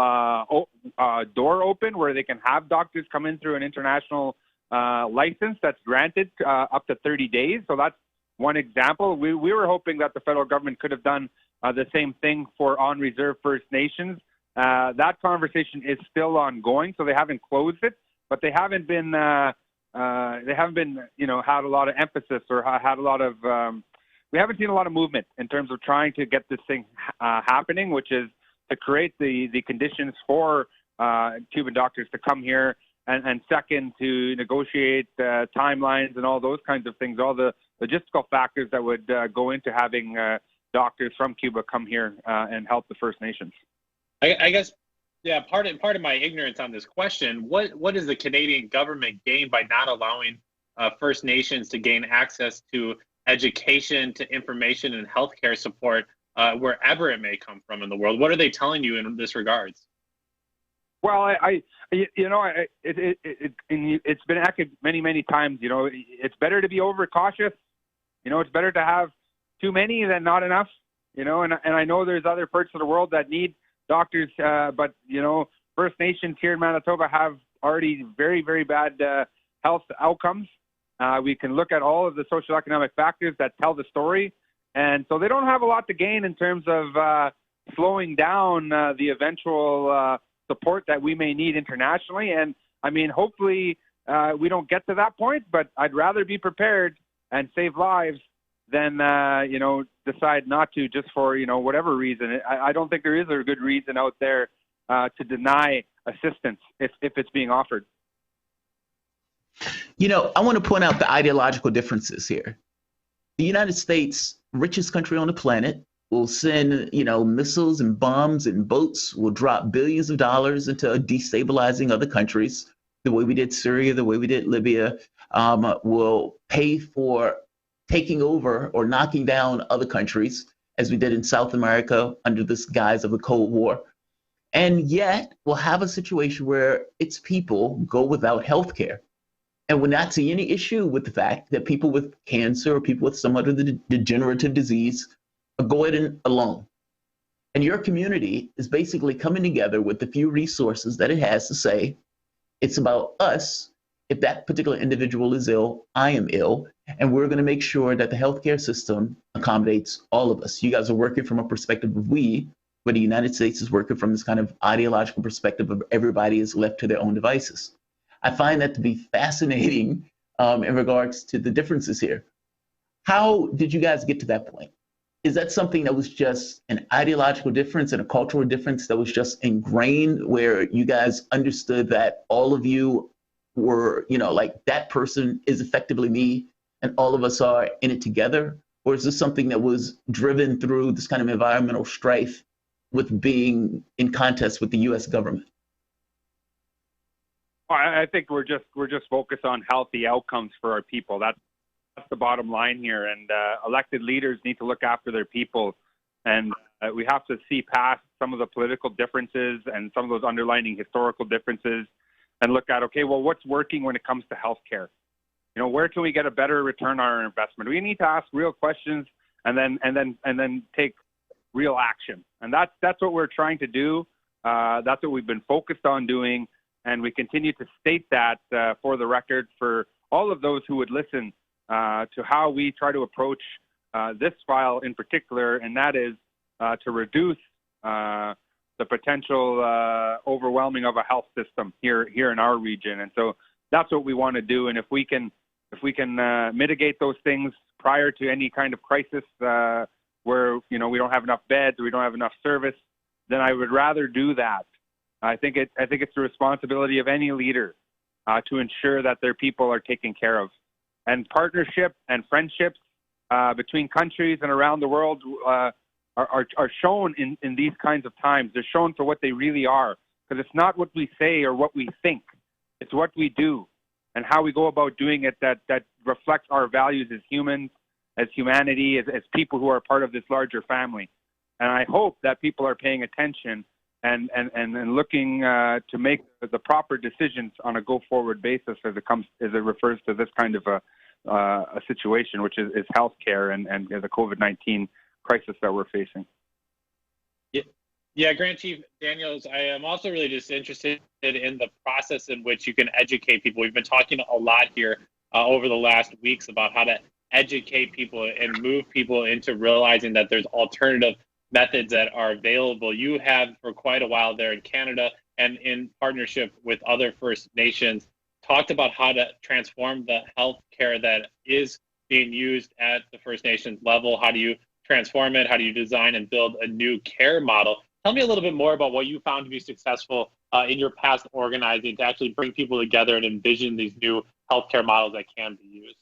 door open where they can have doctors come in through an international license that's granted up to 30 days. So that's one example. We were hoping that the federal government could have done the same thing for on-reserve First Nations. That conversation is still ongoing, so they haven't closed it, but they haven't been had a lot of emphasis or had a lot of we haven't seen a lot of movement in terms of trying to get this thing happening, which is to create the conditions for Cuban doctors to come here, and second, to negotiate timelines and all those kinds of things, all the logistical factors that would go into having doctors from Cuba come here and help the First Nations. I guess, yeah, part of my ignorance on this question, what does the Canadian government gain by not allowing First Nations to gain access to education, to information and healthcare support wherever it may come from in the world? What are they telling you in this regards? Well, it's been echoed many times. It's better to be overcautious. It's better to have too many than not enough. And I know there's other parts of the world that need doctors, but First Nations here in Manitoba have already very, very bad health outcomes. We can look at all of the socioeconomic factors that tell the story. And so they don't have a lot to gain in terms of slowing down the eventual support that we may need internationally. And I mean, hopefully we don't get to that point, but I'd rather be prepared and save lives than, decide not to just for, whatever reason. I don't think there is a good reason out there to deny assistance if it's being offered. I want to point out the ideological differences here. The United States, richest country on the planet, will send, missiles and bombs and boats, will drop billions of dollars into destabilizing other countries, the way we did Syria, the way we did Libya, will pay for taking over or knocking down other countries, as we did in South America under this guise of the Cold War. And yet we'll have a situation where its people go without health care. And we're not seeing any issue with the fact that people with cancer or people with some other degenerative disease are going alone. And your community is basically coming together with the few resources that it has to say, it's about us. If that particular individual is ill, I am ill, and we're going to make sure that the healthcare system accommodates all of us. You guys are working from a perspective of we, but the United States is working from this kind of ideological perspective of everybody is left to their own devices. I find that to be fascinating in regards to the differences here. How did you guys get to that point? Is that something that was just an ideological difference and a cultural difference that was just ingrained, where you guys understood that all of you were, like that person is effectively me and all of us are in it together? Or is this something that was driven through this kind of environmental strife with being in contest with the U.S. government? I think we're just focused on healthy outcomes for our people. That's the bottom line here. And elected leaders need to look after their people. And we have to see past some of the political differences and some of those underlying historical differences and look at, okay, well, what's working when it comes to healthcare? You know, where can we get a better return on our investment? We need to ask real questions and then take real action. And that's what we're trying to do. That's what we've been focused on doing. And we continue to state that for the record for all of those who would listen to how we try to approach this file in particular, and that is to reduce the potential overwhelming of a health system here in our region. And so that's what we want to do. And if we can mitigate those things prior to any kind of crisis where, you know, we don't have enough beds or we don't have enough service, then I would rather do that. I think it's the responsibility of any leader to ensure that their people are taken care of. And partnership and friendships between countries and around the world are shown in these kinds of times. They're shown for what they really are, because it's not what we say or what we think. It's what we do and how we go about doing it that reflects our values as humans, as humanity, as people who are part of this larger family. And I hope that people are paying attention and looking to make the proper decisions on a go-forward basis as it refers to this kind of a situation, which is healthcare and the COVID-19 crisis that we're facing. Yeah, Grand Chief Daniels, I am also really just interested in the process in which you can educate people. We've been talking a lot here over the last weeks about how to educate people and move people into realizing that there's alternative methods that are available. You have for quite a while there in Canada and in partnership with other First Nations talked about how to transform the healthcare that is being used at the First Nations level. How do you transform it? How do you design and build a new care model? Tell me a little bit more about what you found to be successful in your past organizing to actually bring people together and envision these new healthcare models that can be used.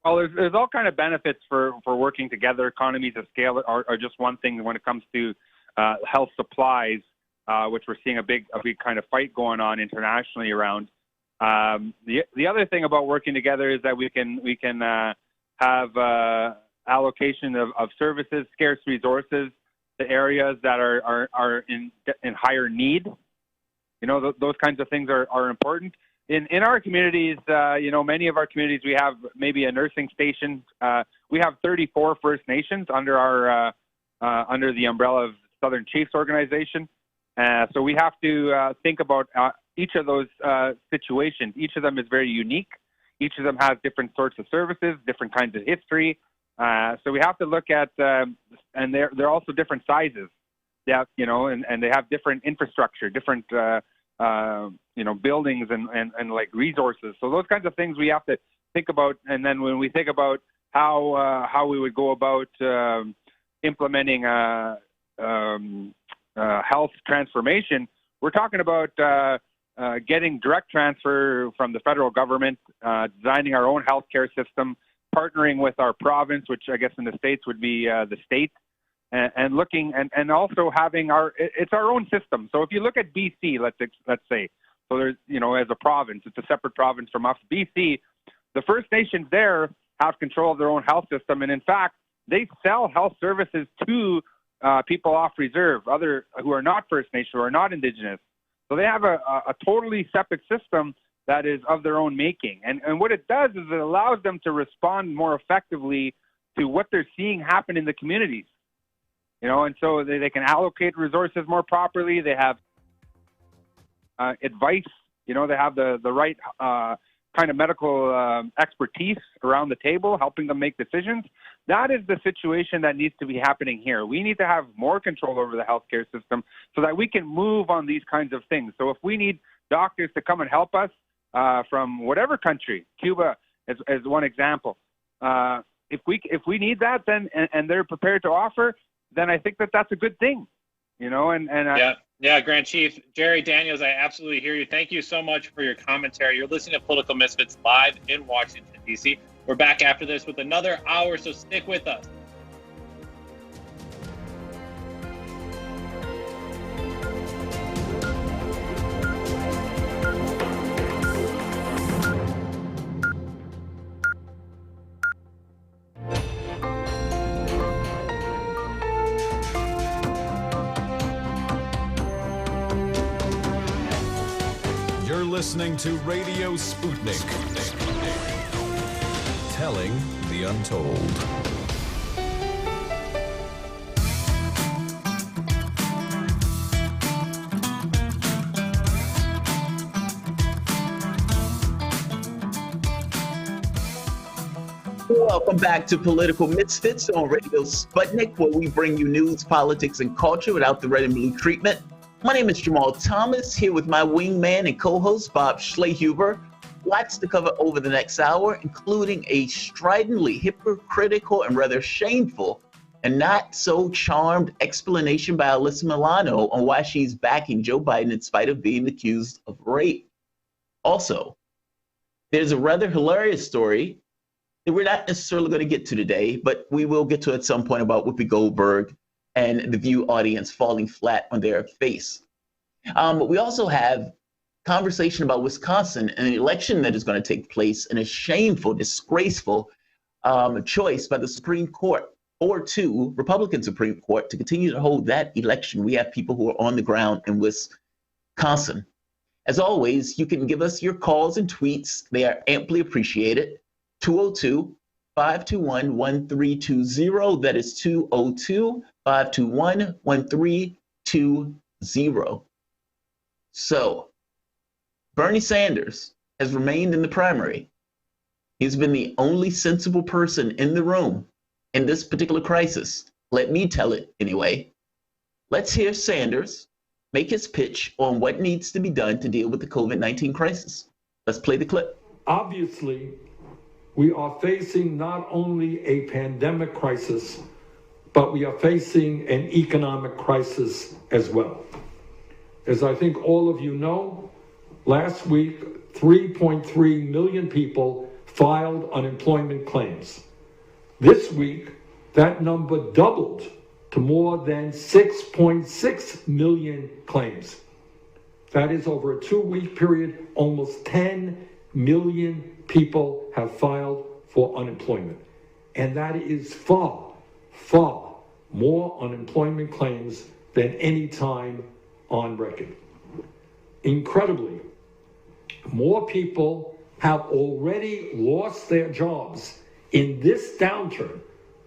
Well, there's all kind of benefits for working together. Economies of scale are just one thing when it comes to health supplies, which we're seeing a big kind of fight going on internationally around. The other thing about working together is that we can have allocation of services, scarce resources to areas that are in higher need. You know, those kinds of things are important. In our communities, you know, many of our communities, we have maybe a nursing station. We have 34 First Nations under under the umbrella of Southern Chiefs Organization. So we have to think about each of those situations. Each of them is very unique. Each of them has different sorts of services, different kinds of history. So we have to look at, and they're also different sizes. Yeah, you know, and they have different infrastructure, different you know, buildings and like resources. So those kinds of things we have to think about. And then when we think about how we would go about implementing health transformation, we're talking about getting direct transfer from the federal government, designing our own healthcare system, partnering with our province, which I guess in the States would be the state, and looking and also having it's our own system. So if you look at BC, let's say, so there's, you know, as a province, it's a separate province from us. BC, the First Nations there have control of their own health system, and in fact, they sell health services to people off reserve, other who are not First Nation, who are not Indigenous. So they have a totally separate system that is of their own making. And what it does is it allows them to respond more effectively to what they're seeing happen in the communities. You know, and so they can allocate resources more properly. They have advice, you know, they have the right kind of medical expertise around the table, helping them make decisions. That is the situation that needs to be happening here. We need to have more control over the healthcare system so that we can move on these kinds of things. So if we need doctors to come and help us from whatever country, Cuba as one example, if we need that, then and they're prepared to offer, then I think that's a good thing, you know. Yeah, Grand Chief Jerry Daniels, I absolutely hear you. Thank you so much for your commentary. You're listening to Political Misfits live in Washington, D.C. We're back after this with another hour, so stick with us. listening to Radio Sputnik. Telling the untold. Welcome back to Political Misfits on Radio Sputnik, where we bring you news, politics, and culture without the red and blue treatment. My name is Jamal Thomas, here with my wingman and co-host Bob Schlehuber. Lots to cover over the next hour, including a stridently hypocritical and rather shameful and not so charmed explanation by Alyssa Milano on why she's backing Joe Biden in spite of being accused of rape. Also, there's a rather hilarious story that we're not necessarily going to get to today, but we will get to at some point about Whoopi Goldberg and the View audience falling flat on their face. We also have conversation about Wisconsin and an election that is going to take place in a shameful, disgraceful choice by the Supreme Court or to Republican Supreme Court to continue to hold that election. We have people who are on the ground in Wisconsin. As always, you can give us your calls and tweets. They are amply appreciated. 202-521-1320. That is 202-521-1320. So, Bernie Sanders has remained in the primary. He's been the only sensible person in the room in this particular crisis. Let me tell it anyway. Let's hear Sanders make his pitch on what needs to be done to deal with the COVID-19 crisis. Let's play the clip. Obviously, we are facing not only a pandemic crisis, but we are facing an economic crisis as well. As I think all of you know, last week, 3.3 million people filed unemployment claims. This week, that number doubled to more than 6.6 million claims. That is, over a 2-week period, almost 10 million people have filed for unemployment. And that is far, far more unemployment claims than any time on record. Incredibly, more people have already lost their jobs in this downturn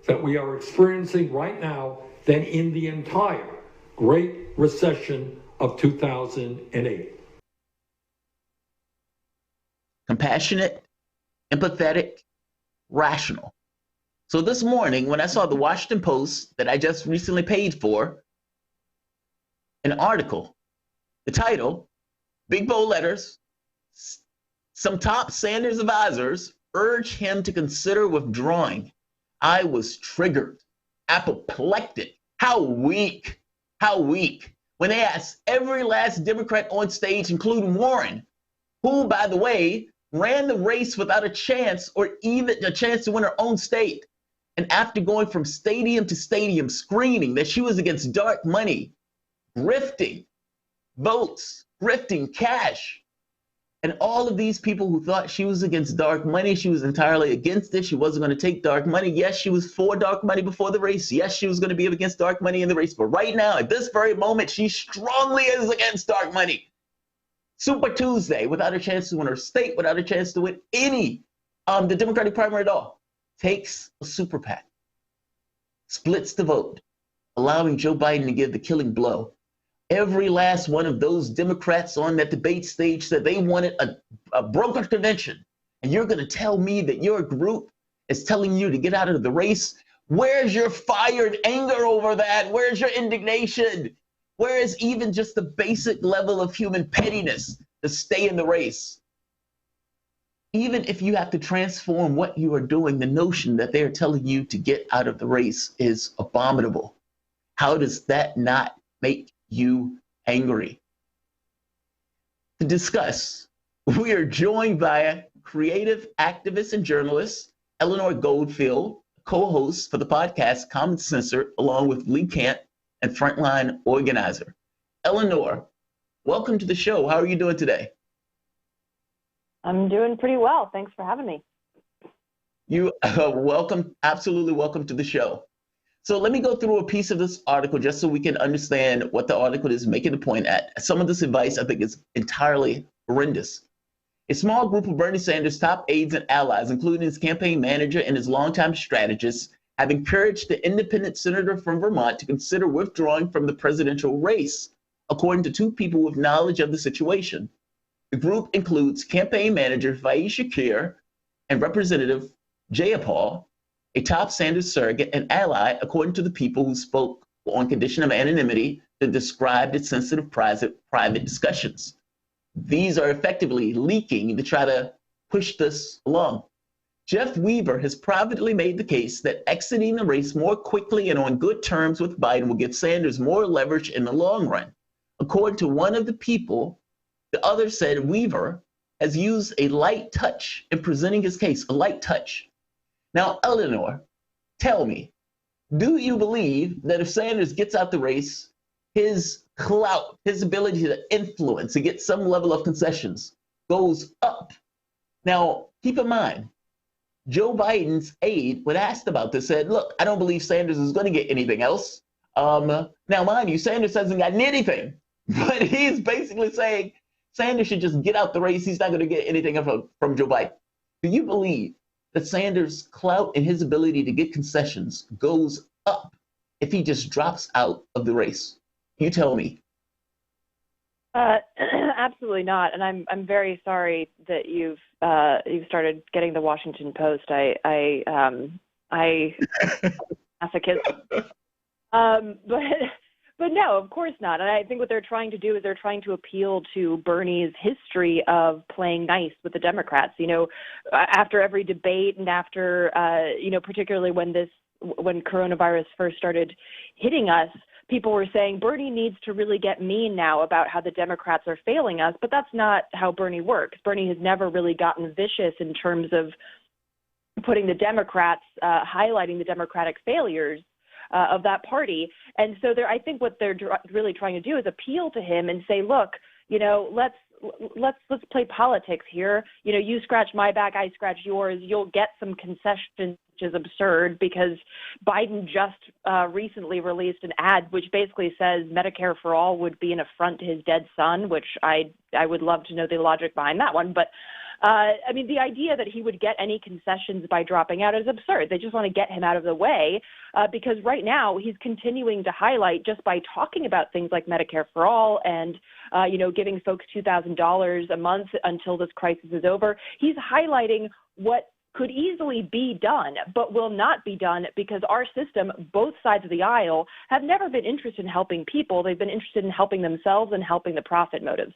that we are experiencing right now than in the entire Great Recession of 2008. Compassionate, empathetic, rational. So this morning, when I saw the Washington Post that I just recently paid for, an article, the title, big bold letters, some top Sanders advisors urge him to consider withdrawing. I was triggered, apoplectic. How weak, when they asked every last Democrat on stage, including Warren, who, by the way, ran the race without a chance or even a chance to win her own state. And after going from stadium to stadium screaming that she was against dark money, grifting votes, grifting cash, and all of these people who thought she was against dark money, she was entirely against it. She wasn't going to take dark money. Yes, she was for dark money before the race. Yes, she was going to be against dark money in the race. But right now, at this very moment, she strongly is against dark money. Super Tuesday, without a chance to win her state, without a chance to win any, the Democratic primary at all, takes a super PAC, splits the vote, allowing Joe Biden to give the killing blow. Every last one of those Democrats on that debate stage said they wanted a broker convention. And you're going to tell me that your group is telling you to get out of the race? Where's your fired anger over that? Where's your indignation? Where is even just the basic level of human pettiness to stay in the race? Even if you have to transform what you are doing, the notion that they're telling you to get out of the race is abominable. How does that not make you angry? To discuss, we are joined by creative activist and journalist Eleanor Goldfield, co-host for the podcast Common Censor, along with Lee Camp and frontline organizer. Eleanor, welcome to the show. How are you doing today? I'm doing pretty well. Thanks for having me. You welcome, absolutely welcome to the show. So let me go through a piece of this article just so we can understand what the article is making the point at. Some of this advice I think is entirely horrendous. A small group of Bernie Sanders' top aides and allies, including his campaign manager and his longtime strategist, have encouraged the independent senator from Vermont to consider withdrawing from the presidential race, according to two people with knowledge of the situation. The group includes campaign manager Faiz Shakir and Representative Jayapal, a top Sanders surrogate and ally, according to the people who spoke on condition of anonymity to describe its sensitive private discussions. These are effectively leaking to try to push this along. Jeff Weaver has privately made the case that exiting the race more quickly and on good terms with Biden will give Sanders more leverage in the long run. According to one of the people, the other said Weaver has used a light touch in presenting his case, a light touch. Now, Eleanor, tell me, do you believe that if Sanders gets out the race, his clout, his ability to influence and get some level of concessions goes up? Now, keep in mind, Joe Biden's aide, when asked about this, said, look, I don't believe Sanders is going to get anything else. Now, mind you, Sanders hasn't gotten anything, but he's basically saying Sanders should just get out the race. He's not going to get anything from Joe Biden. Do you believe that Sanders' clout and his ability to get concessions goes up if he just drops out of the race? You tell me. Absolutely not, and I'm very sorry that you've started getting the Washington Post. I masochist. But no, of course not. And I think what they're trying to do is they're trying to appeal to Bernie's history of playing nice with the Democrats. You know, after every debate and after particularly when coronavirus first started hitting us, people were saying Bernie needs to really get mean now about how the Democrats are failing us, but that's not how Bernie works. Bernie has never really gotten vicious in terms of putting the Democrats, highlighting the Democratic failures of that party. And so I think what they're really trying to do is appeal to him and say, look, you know, let's play politics here. You know, you scratch my back, I scratch yours. You'll get some concessions, which is absurd because Biden just recently released an ad which basically says Medicare for all would be an affront to his dead son, which I would love to know the logic behind that one. But I mean, the idea that he would get any concessions by dropping out is absurd. They just want to get him out of the way because right now he's continuing to highlight just by talking about things like Medicare for all and, giving folks $2,000 a month until this crisis is over. He's highlighting what could easily be done, but will not be done because our system, both sides of the aisle, have never been interested in helping people. They've been interested in helping themselves and helping the profit motives.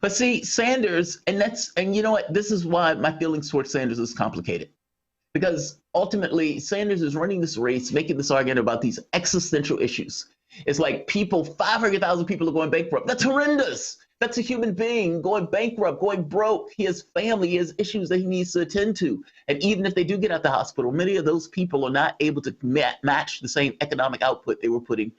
But see, Sanders, and you know what, this is why my feelings towards Sanders is complicated. Because ultimately, Sanders is running this race, making this argument about these existential issues. It's like 500,000 people are going bankrupt. That's horrendous. That's a human being going bankrupt, going broke. He has family, he has issues that he needs to attend to. And even if they do get out the hospital, many of those people are not able to match the same economic output they were putting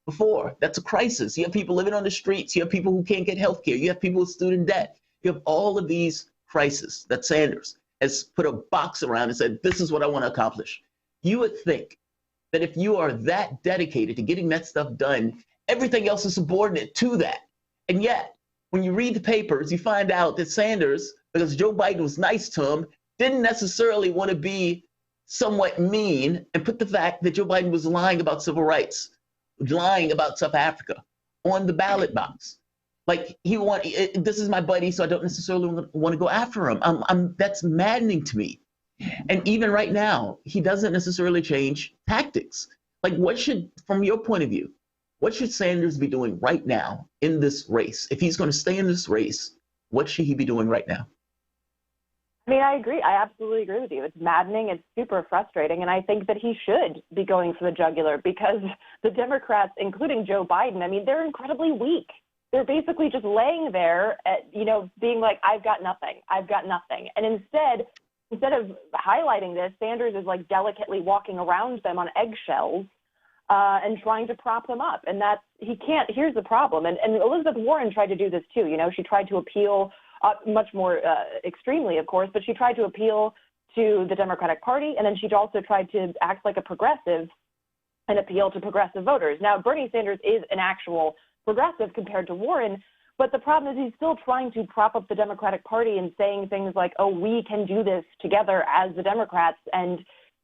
before. That's a crisis. You have people living on the streets. You have people who can't get health care. You have people with student debt. You have all of these crises that Sanders has put a box around and said, this is what I want to accomplish. You would think that if you are that dedicated to getting that stuff done, everything else is subordinate to that. And yet, when you read the papers, you find out that Sanders, because Joe Biden was nice to him, didn't necessarily want to be somewhat mean and put the fact that Joe Biden was lying about civil rights, lying about South Africa on the ballot box. Like this is my buddy, so I don't necessarily want to go after him. That's maddening to me. And even right now, he doesn't necessarily change tactics. Like from your point of view, what should Sanders be doing right now in this race? If he's going to stay in this race, what should he be doing right now? I mean, I agree. I absolutely agree with you. It's maddening. It's super frustrating. And I think that he should be going for the jugular because the Democrats, including Joe Biden, I mean, they're incredibly weak. They're basically just laying there at, being like, I've got nothing. I've got nothing. And instead of highlighting this, Sanders is like delicately walking around them on eggshells and trying to prop them up. And he can't. Here's the problem. And Elizabeth Warren tried to do this too. She tried to appeal much more extremely, of course, but she tried to appeal to the Democratic Party, and then she also tried to act like a progressive and appeal to progressive voters. Now, Bernie Sanders is an actual progressive compared to Warren, But the problem is he's still trying to prop up the Democratic Party and saying things like, oh, we can do this together as the Democrats, and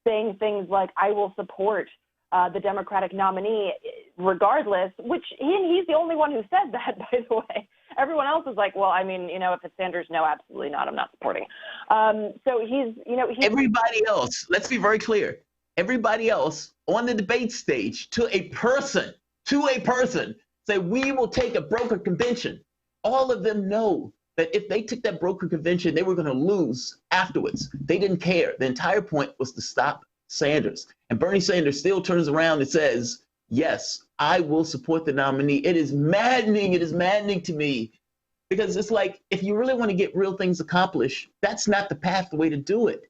saying things like, I will support the Democratic nominee regardless, which he's the only one who said that, by the way. Everyone else is like, well, I mean, if it's Sanders, no, absolutely not. I'm not supporting. So he's everybody else, let's be very clear. Everybody else on the debate stage to a person, say, we will take a broker convention. All of them know that if they took that broker convention, they were going to lose afterwards. They didn't care. The entire point was to stop Sanders. And Bernie Sanders still turns around and says, yes, I will support the nominee. It is maddening. It is maddening to me, because it's like, if you really want to get real things accomplished, that's not the way to do it.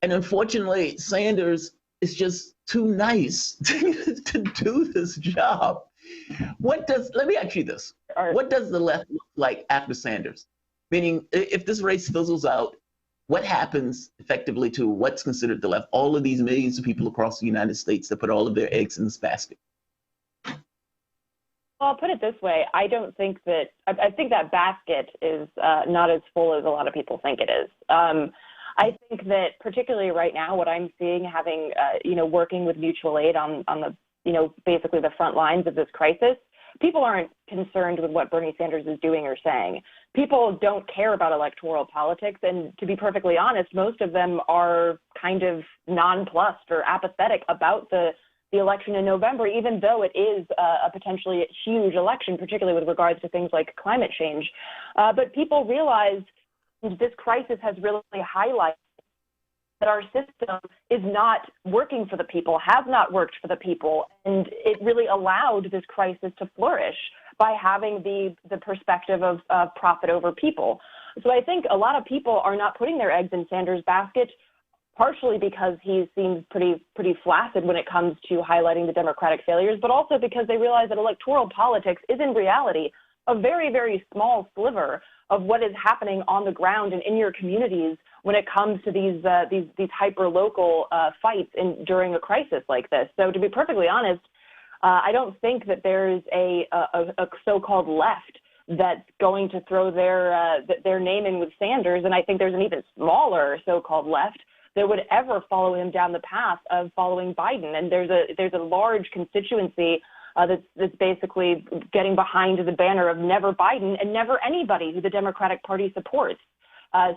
And unfortunately, Sanders is just too nice to do this job. Let me ask you this. What does the left look like after Sanders? Meaning, if this race fizzles out, what happens effectively to what's considered the left? All of these millions of people across the United States that put all of their eggs in this basket. Well, I'll put it this way. I think that basket is not as full as a lot of people think it is. I think that particularly right now, what I'm seeing, having, working with mutual aid on the, basically the front lines of this crisis, people aren't concerned with what Bernie Sanders is doing or saying. People don't care about electoral politics. And to be perfectly honest, most of them are kind of nonplussed or apathetic about the election in November, even though it is a potentially huge election, particularly with regards to things like climate change. But people realize this crisis has really highlighted that our system is not working for the people, has not worked for the people, and it really allowed this crisis to flourish by having the perspective of profit over people. So I think a lot of people are not putting their eggs in Sanders' basket, partially because he seems pretty flaccid when it comes to highlighting the Democratic failures, but also because they realize that electoral politics is in reality a very, very small sliver of what is happening on the ground and in your communities when it comes to these hyper-local fights during a crisis like this. So to be perfectly honest, I don't think that there's a so-called left that's going to throw their name in with Sanders, and I think there's an even smaller so-called left that would ever follow him down the path of following Biden. And there's a large constituency that's basically getting behind the banner of never Biden and never anybody who the Democratic Party supports.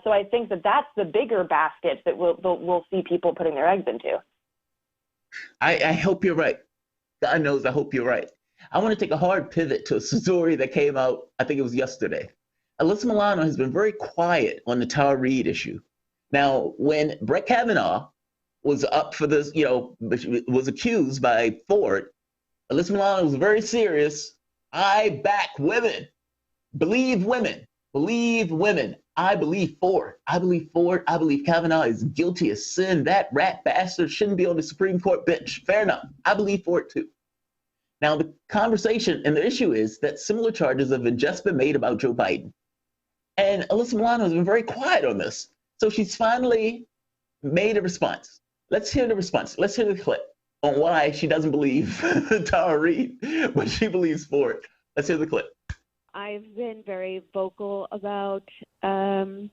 So I think that's the bigger basket that we'll see people putting their eggs into. I hope you're right. God knows I hope you're right. I want to take a hard pivot to a story that came out, I think it was yesterday. Alyssa Milano has been very quiet on the Tara Reade issue. Now, when Brett Kavanaugh was up for this, was accused by Ford, Alyssa Milano was very serious. I back women. Believe women. Believe women. I believe Ford. I believe Ford. I believe Kavanaugh is guilty of sin. That rat bastard shouldn't be on the Supreme Court bench. Fair enough. I believe Ford too. Now, the conversation and the issue is that similar charges have just been made about Joe Biden. And Alyssa Milano has been very quiet on this. So she's finally made a response. Let's hear the response. Let's hear the clip on why she doesn't believe Tara Reade, but she believes Ford. Let's hear the clip. I've been very vocal about Biden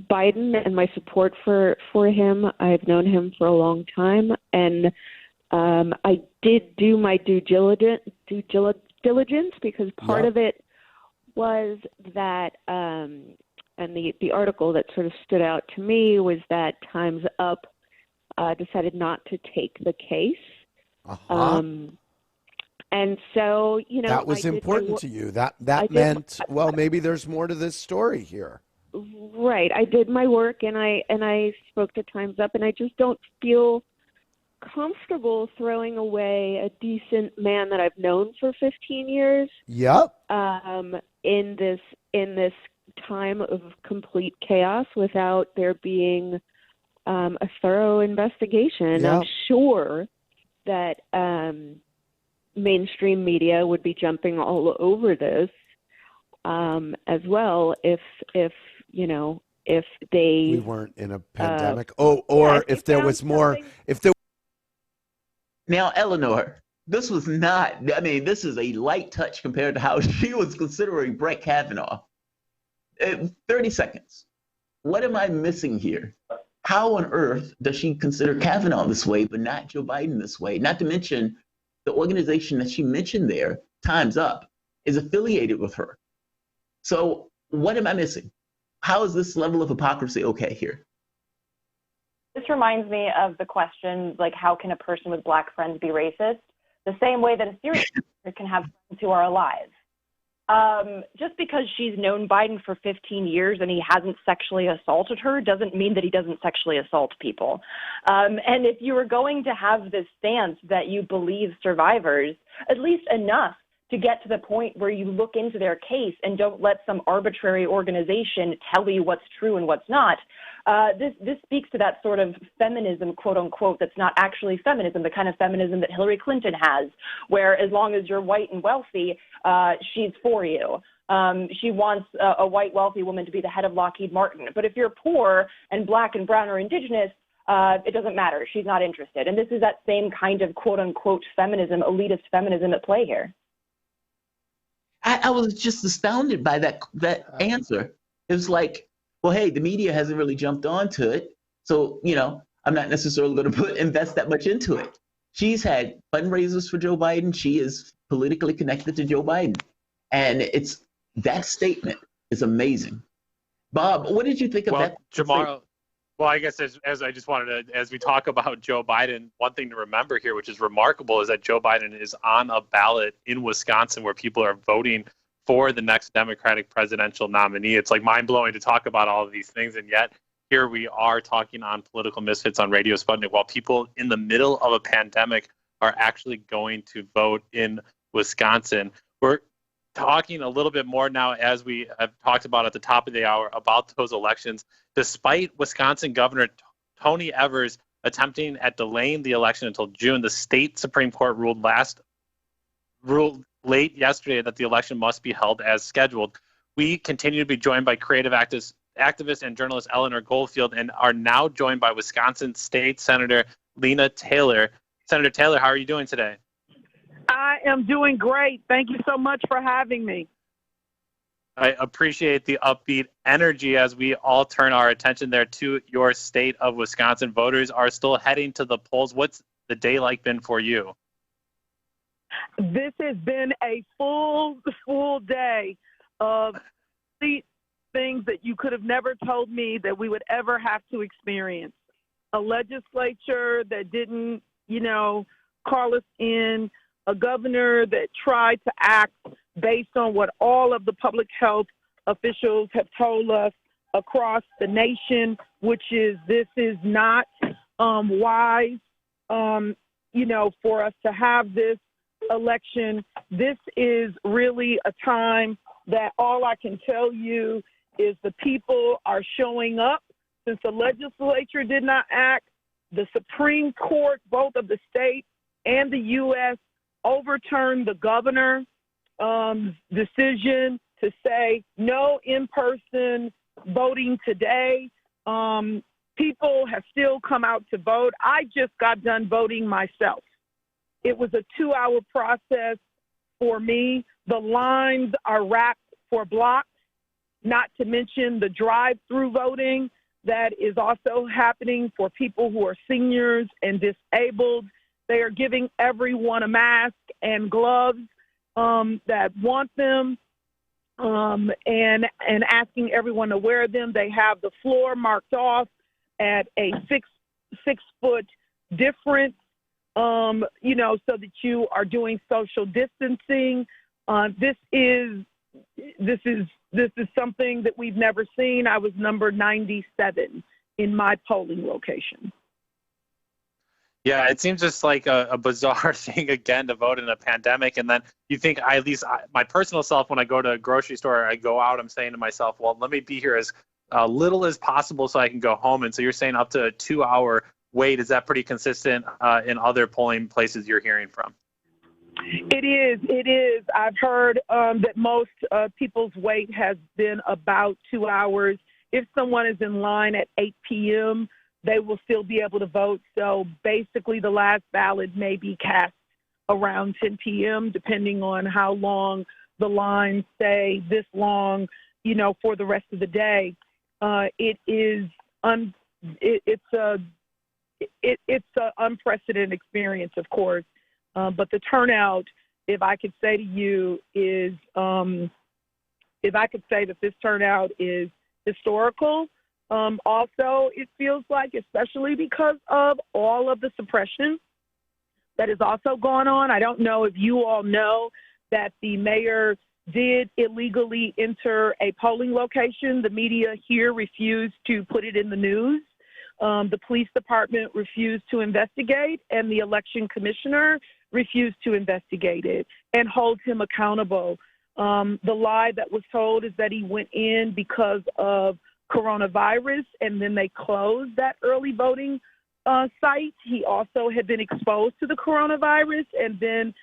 and my support for him. I've known him for a long time, and I did do my due diligence because part of it was that, and the article that sort of stood out to me was that Time's Up decided not to take the case. And so, that was important to you. That meant, maybe there's more to this story here. Right. I did my work and I spoke to Time's Up, and I just don't feel comfortable throwing away a decent man that I've known for 15 years. Yep. In this time of complete chaos without there being a thorough investigation. Yep. I'm sure that mainstream media would be jumping all over this as well if we weren't in a pandemic. Or if there was more, if there. Now, Eleanor, this was not, I mean, this is a light touch compared to how she was considering Brett Kavanaugh. 30 seconds. What am I missing here? How on earth does she consider Kavanaugh this way, but not Joe Biden this way? Not to mention the organization that she mentioned there, Time's Up, is affiliated with her. So what am I missing? How is this level of hypocrisy okay here? This reminds me of the question, like, how can a person with black friends be racist? The same way that a serial killer can have friends who are alive. Just because she's known Biden for 15 years and he hasn't sexually assaulted her doesn't mean that he doesn't sexually assault people. And if you were going to have this stance that you believe survivors, at least enough to get to the point where you look into their case and don't let some arbitrary organization tell you what's true and what's not. This speaks to that sort of feminism, quote unquote, that's not actually feminism, the kind of feminism that Hillary Clinton has, where as long as you're white and wealthy, she's for you. She wants a white wealthy woman to be the head of Lockheed Martin. But if you're poor and black and brown or indigenous, it doesn't matter. She's not interested. And this is that same kind of quote unquote feminism, elitist feminism at play here. I was just astounded by that answer. It was like, well, hey, the media hasn't really jumped onto it, so I'm not necessarily going to invest that much into it. She's had fundraisers for Joe Biden. She is politically connected to Joe Biden, and that statement is amazing. Bob, what did you think of that? Jamal, well, I guess as I just wanted to, as we talk about Joe Biden, one thing to remember here, which is remarkable, is that Joe Biden is on a ballot in Wisconsin where people are voting for the next Democratic presidential nominee. It's like mind-blowing to talk about all of these things, and yet here we are talking on Political Misfits on Radio Sputnik while people in the middle of a pandemic are actually going to vote in Wisconsin. We're talking a little bit more now, as we have talked about at the top of the hour, about those elections. Despite Wisconsin Governor Tony Evers attempting at delaying the election until June, the state Supreme Court ruled late yesterday that the election must be held as scheduled. We continue to be joined by creative activist and journalist Eleanor Goldfield, and are now joined by Wisconsin State Senator Lena Taylor. Senator Taylor, how are you doing today? I am doing great. Thank you so much for having me. I appreciate the upbeat energy as we all turn our attention there to your state of Wisconsin. Voters are still heading to the polls. What's the day like been for you? This has been a full day of things that you could have never told me that we would ever have to experience. A legislature that didn't, call us in, a governor that tried to act based on what all of the public health officials have told us across the nation, which is this is not wise, for us to have this election. This is really a time that all I can tell you is the people are showing up. Since the legislature did not act, the Supreme Court, both of the state and the U.S., overturned the governor's decision to say no in-person voting today. People have still come out to vote. I just got done voting myself. It was a 2-hour process for me. The lines are wrapped for blocks, not to mention the drive-through voting that is also happening for people who are seniors and disabled. They are giving everyone a mask and gloves that want them and asking everyone to wear them. They have the floor marked off at a six foot difference, so that you are doing social distancing. This is something that we've never seen. I was number 97 in my polling location. Yeah, it seems just like a bizarre thing again to vote in a pandemic. And then you think, at least my personal self, when I go to a grocery store, I go out, I'm saying to myself, well, let me be here as little as possible so I can go home. And so you're saying up to a 2-hour wait. Is that pretty consistent in other polling places you're hearing from? It is. I've heard that most people's wait has been about 2 hours. If someone is in line at 8 p.m., they will still be able to vote. So basically the last ballot may be cast around 10 p.m., depending on how long the lines stay this long, for the rest of the day. It's an unprecedented experience, of course. But the turnout, if I could say to you, is if I could say that this turnout is historical. Also, it feels like, especially because of all of the suppression that is also going on. I don't know if you all know that the mayor did illegally enter a polling location. The media here refused to put it in the news. The police department refused to investigate, and the election commissioner refused to investigate it and hold him accountable. The lie that was told is that he went in because of coronavirus, and then they closed that early voting site. He also had been exposed to the coronavirus and then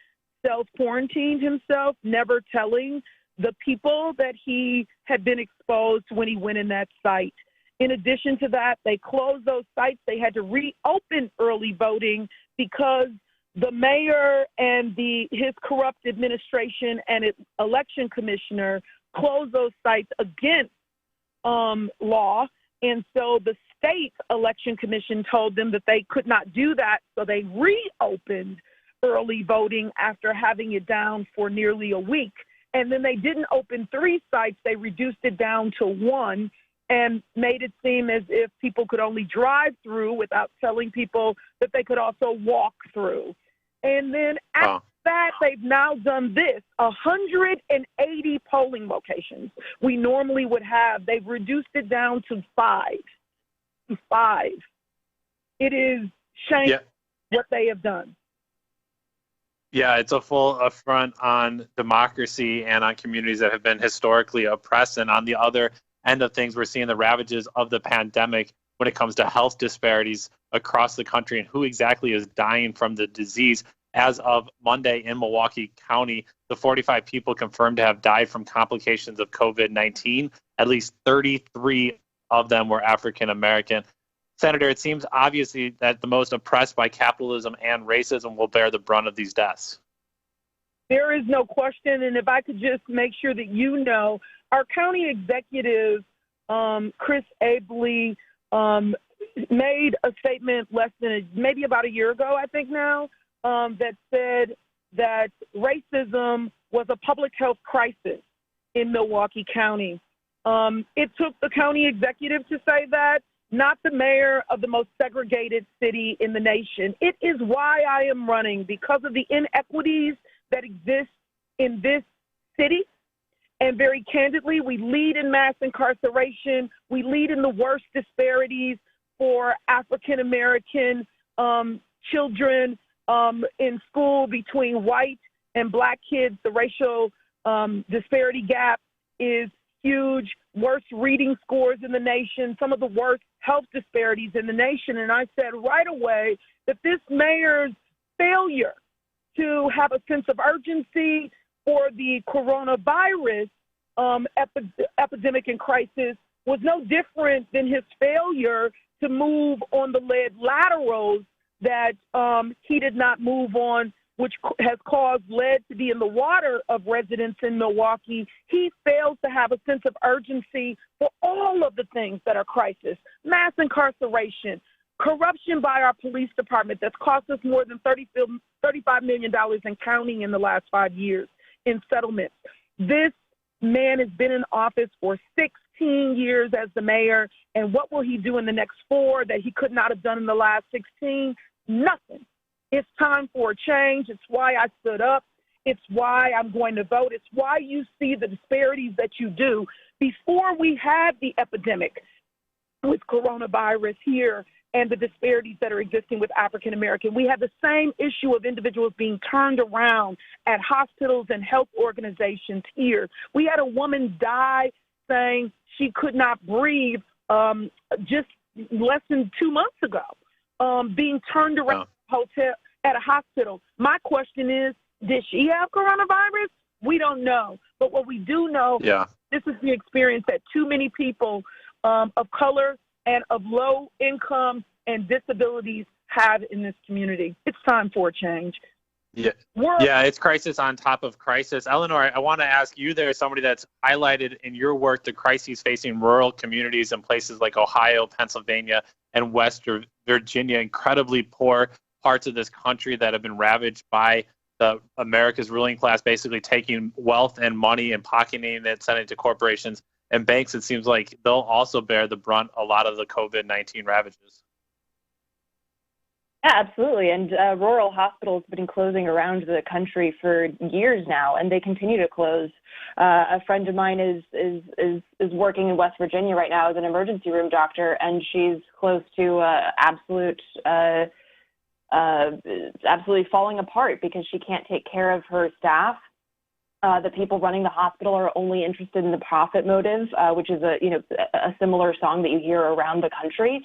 self-quarantined himself, never telling the people that he had been exposed when he went in that site. In addition to that, they closed those sites. They had to reopen early voting because the mayor and his corrupt administration and election commissioner closed those sites against law. And so the state election commission told them that they could not do that. So they reopened early voting after having it down for nearly a week. And then they didn't open 3 sites. They reduced it down to 1 and made it seem as if people could only drive through without telling people that they could also walk through. And then after that, they've now done this, 180 polling locations we normally would have. They've reduced it down to 5. It is shameful what they have done. Yeah, it's a full affront on democracy and on communities that have been historically oppressed. And on the other end of things, we're seeing the ravages of the pandemic when it comes to health disparities across the country and who exactly is dying from the disease. As of Monday in Milwaukee County, the 45 people confirmed to have died from complications of COVID-19. At least 33 of them were African American. Senator, it seems obviously that the most oppressed by capitalism and racism will bear the brunt of these deaths. There is no question. And if I could just make sure that you know, our county executive, Chris Abley, made a statement maybe about a year ago, I think now, that said that racism was a public health crisis in Milwaukee County. It took the county executive to say that, not the mayor of the most segregated city in the nation. It is why I am running, because of the inequities that exist in this city. And very candidly, we lead in mass incarceration. We lead in the worst disparities for African American children in school between white and black kids. The racial disparity gap is huge. Worst reading scores in the nation, some of the worst health disparities in the nation. And I said right away that this mayor's failure to have a sense of urgency for the coronavirus epidemic and crisis was no different than his failure to move on the lead laterals that he did not move on, which has caused lead to be in the water of residents in Milwaukee. He fails to have a sense of urgency for all of the things that are crisis: mass incarceration, corruption by our police department that's cost us more than $35 million and counting in the last 5 years in settlements. This man has been in office for 16 years as the mayor, and what will he do in the next 4 that he could not have done in the last 16? Nothing. It's time for a change. It's why I stood up. It's why I'm going to vote. It's why you see the disparities that you do. Before we had the epidemic with coronavirus here and the disparities that are existing with African American, we had the same issue of individuals being turned around at hospitals and health organizations here. We had a woman die saying she could not breathe just less than 2 months ago, being turned around at a hospital. My question is, did she have coronavirus? We don't know. But what we do know, this is the experience that too many people of color and of low income and disabilities have in this community. It's time for a change. Yeah, it's crisis on top of crisis. Eleanor, I want to ask you, there, somebody that's highlighted in your work the crises facing rural communities in places like Ohio, Pennsylvania, and West Virginia, incredibly poor parts of this country that have been ravaged by the America's ruling class basically taking wealth and money and pocketing it, sending it to corporations and banks. It seems like they'll also bear the brunt a lot of the COVID-19 ravages. Yeah, absolutely. And rural hospitals have been closing around the country for years now, and they continue to close. A friend of mine is working in West Virginia right now as an emergency room doctor, and she's close to absolutely falling apart because she can't take care of her staff. The people running the hospital are only interested in the profit motive, which is a similar song that you hear around the country.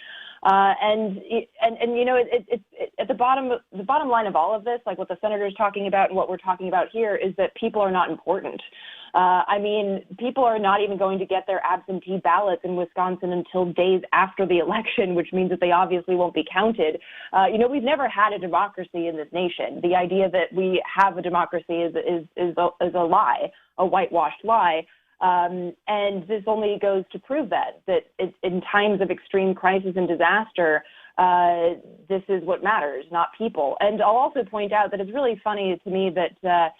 And it's at the bottom line of all of this, like what the senator's talking about and what we're talking about here, is that people are not important. People are not even going to get their absentee ballots in Wisconsin until days after the election, which means that they obviously won't be counted. We've never had a democracy in this nation. The idea that we have a democracy is a lie, a whitewashed lie. And this only goes to prove that in times of extreme crisis and disaster, this is what matters, not people. And I'll also point out that it's really funny to me that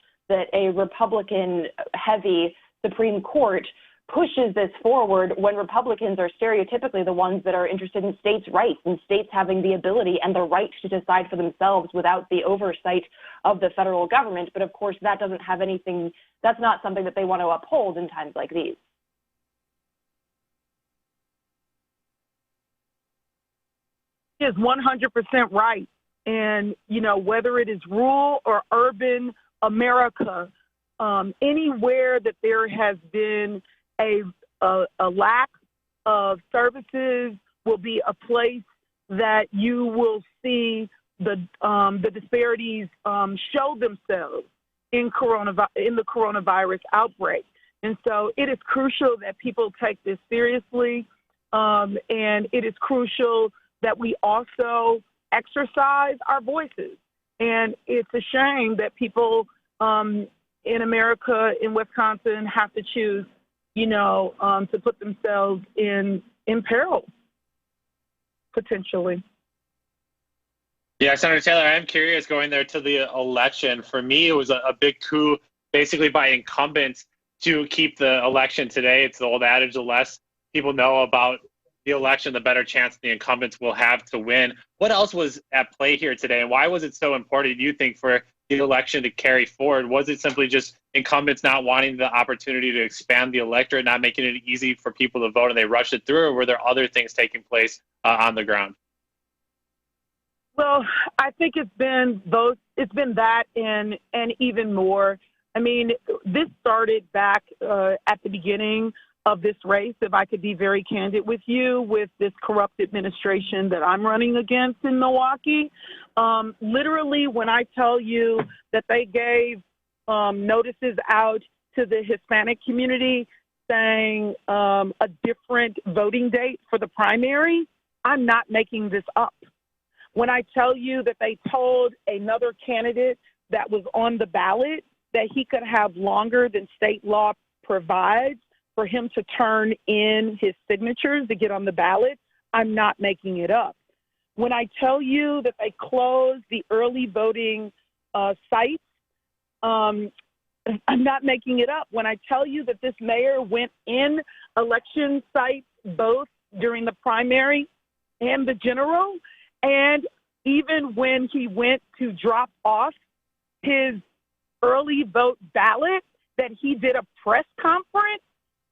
a Republican-heavy Supreme Court pushes this forward when Republicans are stereotypically the ones that are interested in states' rights and states having the ability and the right to decide for themselves without the oversight of the federal government. But of course, that's not something that they want to uphold in times like these. He is 100% right. And, whether it is rural or urban America, anywhere that there has been a lack of services will be a place that you will see the disparities show themselves in the coronavirus outbreak. And so it is crucial that people take this seriously, and it is crucial that we also exercise our voices. And it's a shame that people in America, in Wisconsin, have to choose, to put themselves in peril, potentially. Yeah, Senator Taylor, I'm curious, going there to the election. For me, it was a big coup, basically by incumbents, to keep the election today. It's the old adage, the less people know about the election, the better chance the incumbents will have to win. What else was at play here today, and why was it so important, do you think, for the election to carry forward? Was it simply just incumbents not wanting the opportunity to expand the electorate, not making it easy for people to vote, and they rushed it through, or were there other things taking place on the ground? Well, I think it's been both. It's been that and even more. This started back at the beginning of this race, if I could be very candid with you, with this corrupt administration that I'm running against in Milwaukee. Literally, when I tell you that they gave notices out to the Hispanic community saying a different voting date for the primary, I'm not making this up. When I tell you that they told another candidate that was on the ballot that he could have longer than state law provides for him to turn in his signatures to get on the ballot, I'm not making it up. When I tell you that they closed the early voting sites, I'm not making it up. When I tell you that this mayor went in election sites both during the primary and the general, and even when he went to drop off his early vote ballot, that he did a press conference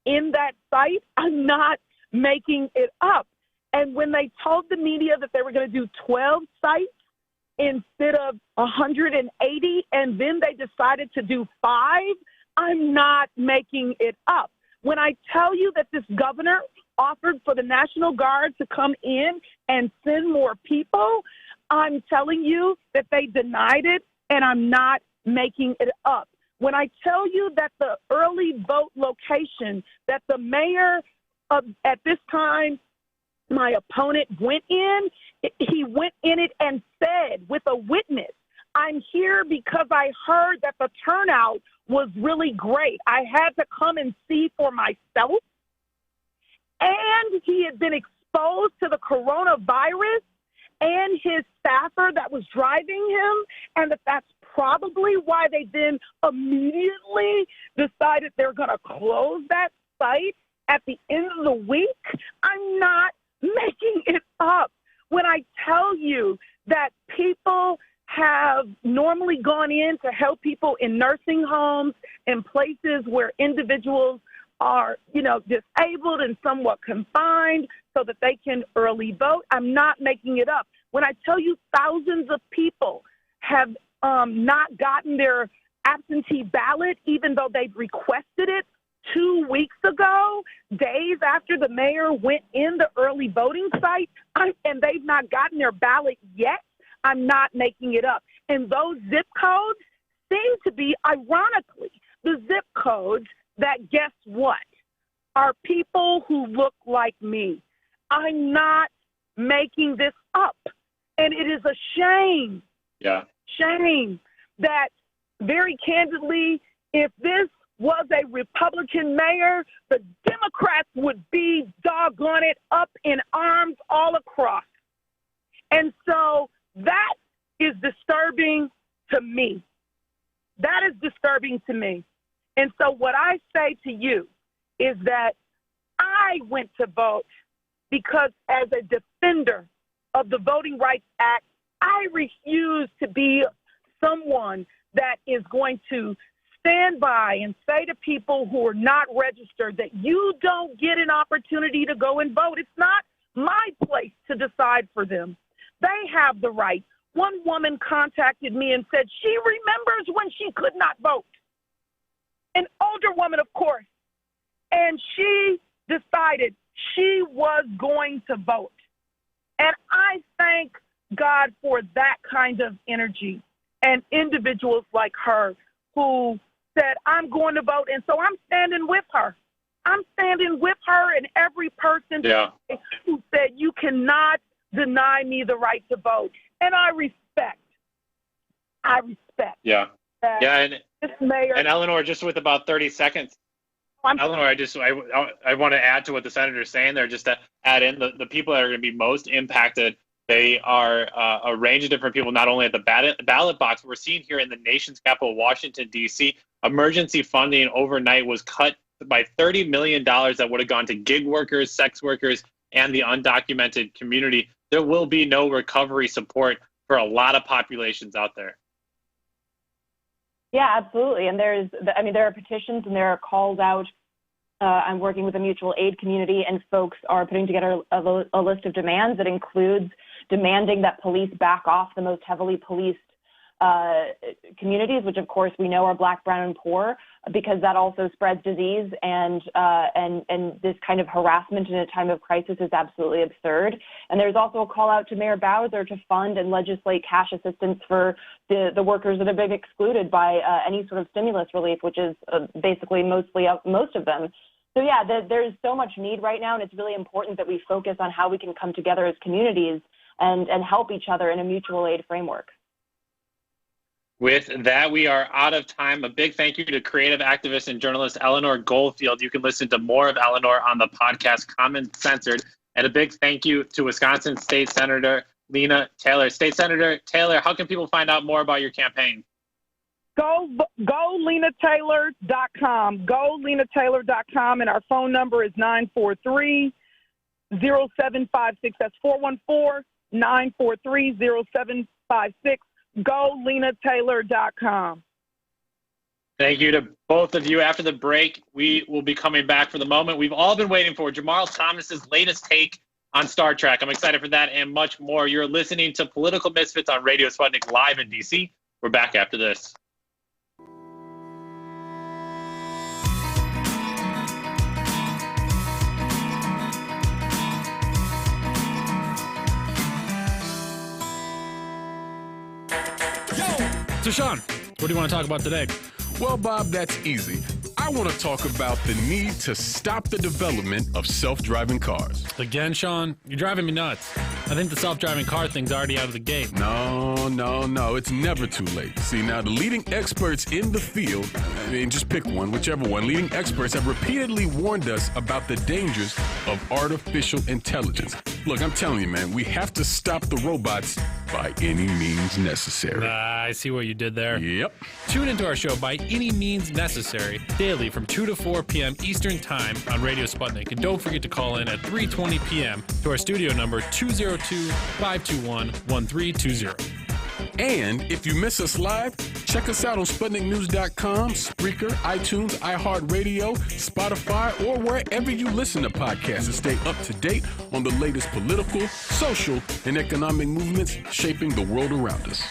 in that site, I'm not making it up. And when they told the media that they were going to do 12 sites instead of 180, and then they decided to do 5, I'm not making it up. When I tell you that this governor offered for the National Guard to come in and send more people, I'm telling you that they denied it, and I'm not making it up. When I tell you that the early vote location that the mayor at this time, my opponent went in, he went in it and said with a witness, I'm here because I heard that the turnout was really great. I had to come and see for myself. And he had been exposed to the coronavirus and his staffer that was driving him, and that's probably why they then immediately decided they're going to close that site at the end of the week. I'm not making it up when I tell you that people have normally gone in to help people in nursing homes and places where individuals are, disabled and somewhat confined so that they can early vote. I'm not making it up. When I tell you thousands of people have not gotten their absentee ballot, even though they've requested it 2 weeks ago, days after the mayor went in the early voting site, and they've not gotten their ballot yet, I'm not making it up. And those zip codes seem to be, ironically, the zip codes that, guess what, are people who look like me. I'm not making this up. And it is a shame, shame that, very candidly, if this was a Republican mayor, the Democrats would be, doggone it, up in arms all across. And so that is disturbing to me. That is disturbing to me. And so what I say to you is that I went to vote because as a defender of the Voting Rights Act, I refuse to be someone that is going to stand by and say to people who are not registered that you don't get an opportunity to go and vote. It's not my place to decide for them. They have the right. One woman contacted me and said she remembers when she could not vote. An older woman, of course. And she decided she was going to vote. And I thank God for that kind of energy and individuals like her who said, I'm going to vote. And so I'm standing with her. I'm standing with her and every person who said, you cannot deny me the right to vote. And I respect. Yeah. And this mayor. And Eleanor, just with about 30 seconds. Eleanor, I want to add to what the senator's saying there, just to add in the people that are going to be most impacted. They are a range of different people, not only at the ballot box. We're seeing here in the nation's capital, Washington, D.C., emergency funding overnight was cut by $30 million that would have gone to gig workers, sex workers, and the undocumented community. There will be no recovery support for a lot of populations out there. Yeah, absolutely. And there are petitions and there are calls out. I'm working with a mutual aid community, and folks are putting together a list of demands that includes demanding that police back off the most heavily policed communities, which of course we know are Black, brown, and poor, because that also spreads disease, and this kind of harassment in a time of crisis is absolutely absurd. And there's also a call out to Mayor Bowser to fund and legislate cash assistance for the workers that have been excluded by any sort of stimulus relief, which is basically most of them. So yeah, there's so much need right now, and it's really important that we focus on how we can come together as communities and help each other in a mutual aid framework. With that, we are out of time. A big thank you to creative activist and journalist Eleanor Goldfield. You can listen to more of Eleanor on the podcast Common Censored. And a big thank you to Wisconsin State Senator Lena Taylor. State Senator Taylor, how can people find out more about your campaign? Go LenaTaylor.com. Go LenaTaylor.com. And our phone number is 943-0756. That's 414-943-0756. Go LenaTaylor.com. Thank you to both of you. After the break, we will be coming back for the moment we've all been waiting for, Jamarl Thomas's latest take on Star Trek. I'm excited for that and much more. You're listening to Political Misfits on Radio Sputnik live in DC. We're back after this. So, Sean, what do you want to talk about today? Well, Bob, that's easy. I want to talk about the need to stop the development of self-driving cars. Again, Sean, you're driving me nuts. I think the self-driving car thing's already out of the gate. No. It's never too late. See, now the leading experts in the field, I mean, just pick one, whichever one, leading experts have repeatedly warned us about the dangers of artificial intelligence. Look, I'm telling you, man, we have to stop the robots by any means necessary. I see what you did there. Yep. Tune into our show By Any Means Necessary daily from 2 to 4 p.m. Eastern Time on Radio Sputnik. And don't forget to call in at 3:20 p.m. to our studio number 202-521-1320. And if you miss us live, check us out on SputnikNews.com, Spreaker, iTunes, iHeartRadio, Spotify, or wherever you listen to podcasts to stay up to date on the latest political, social, and economic movements shaping the world around us.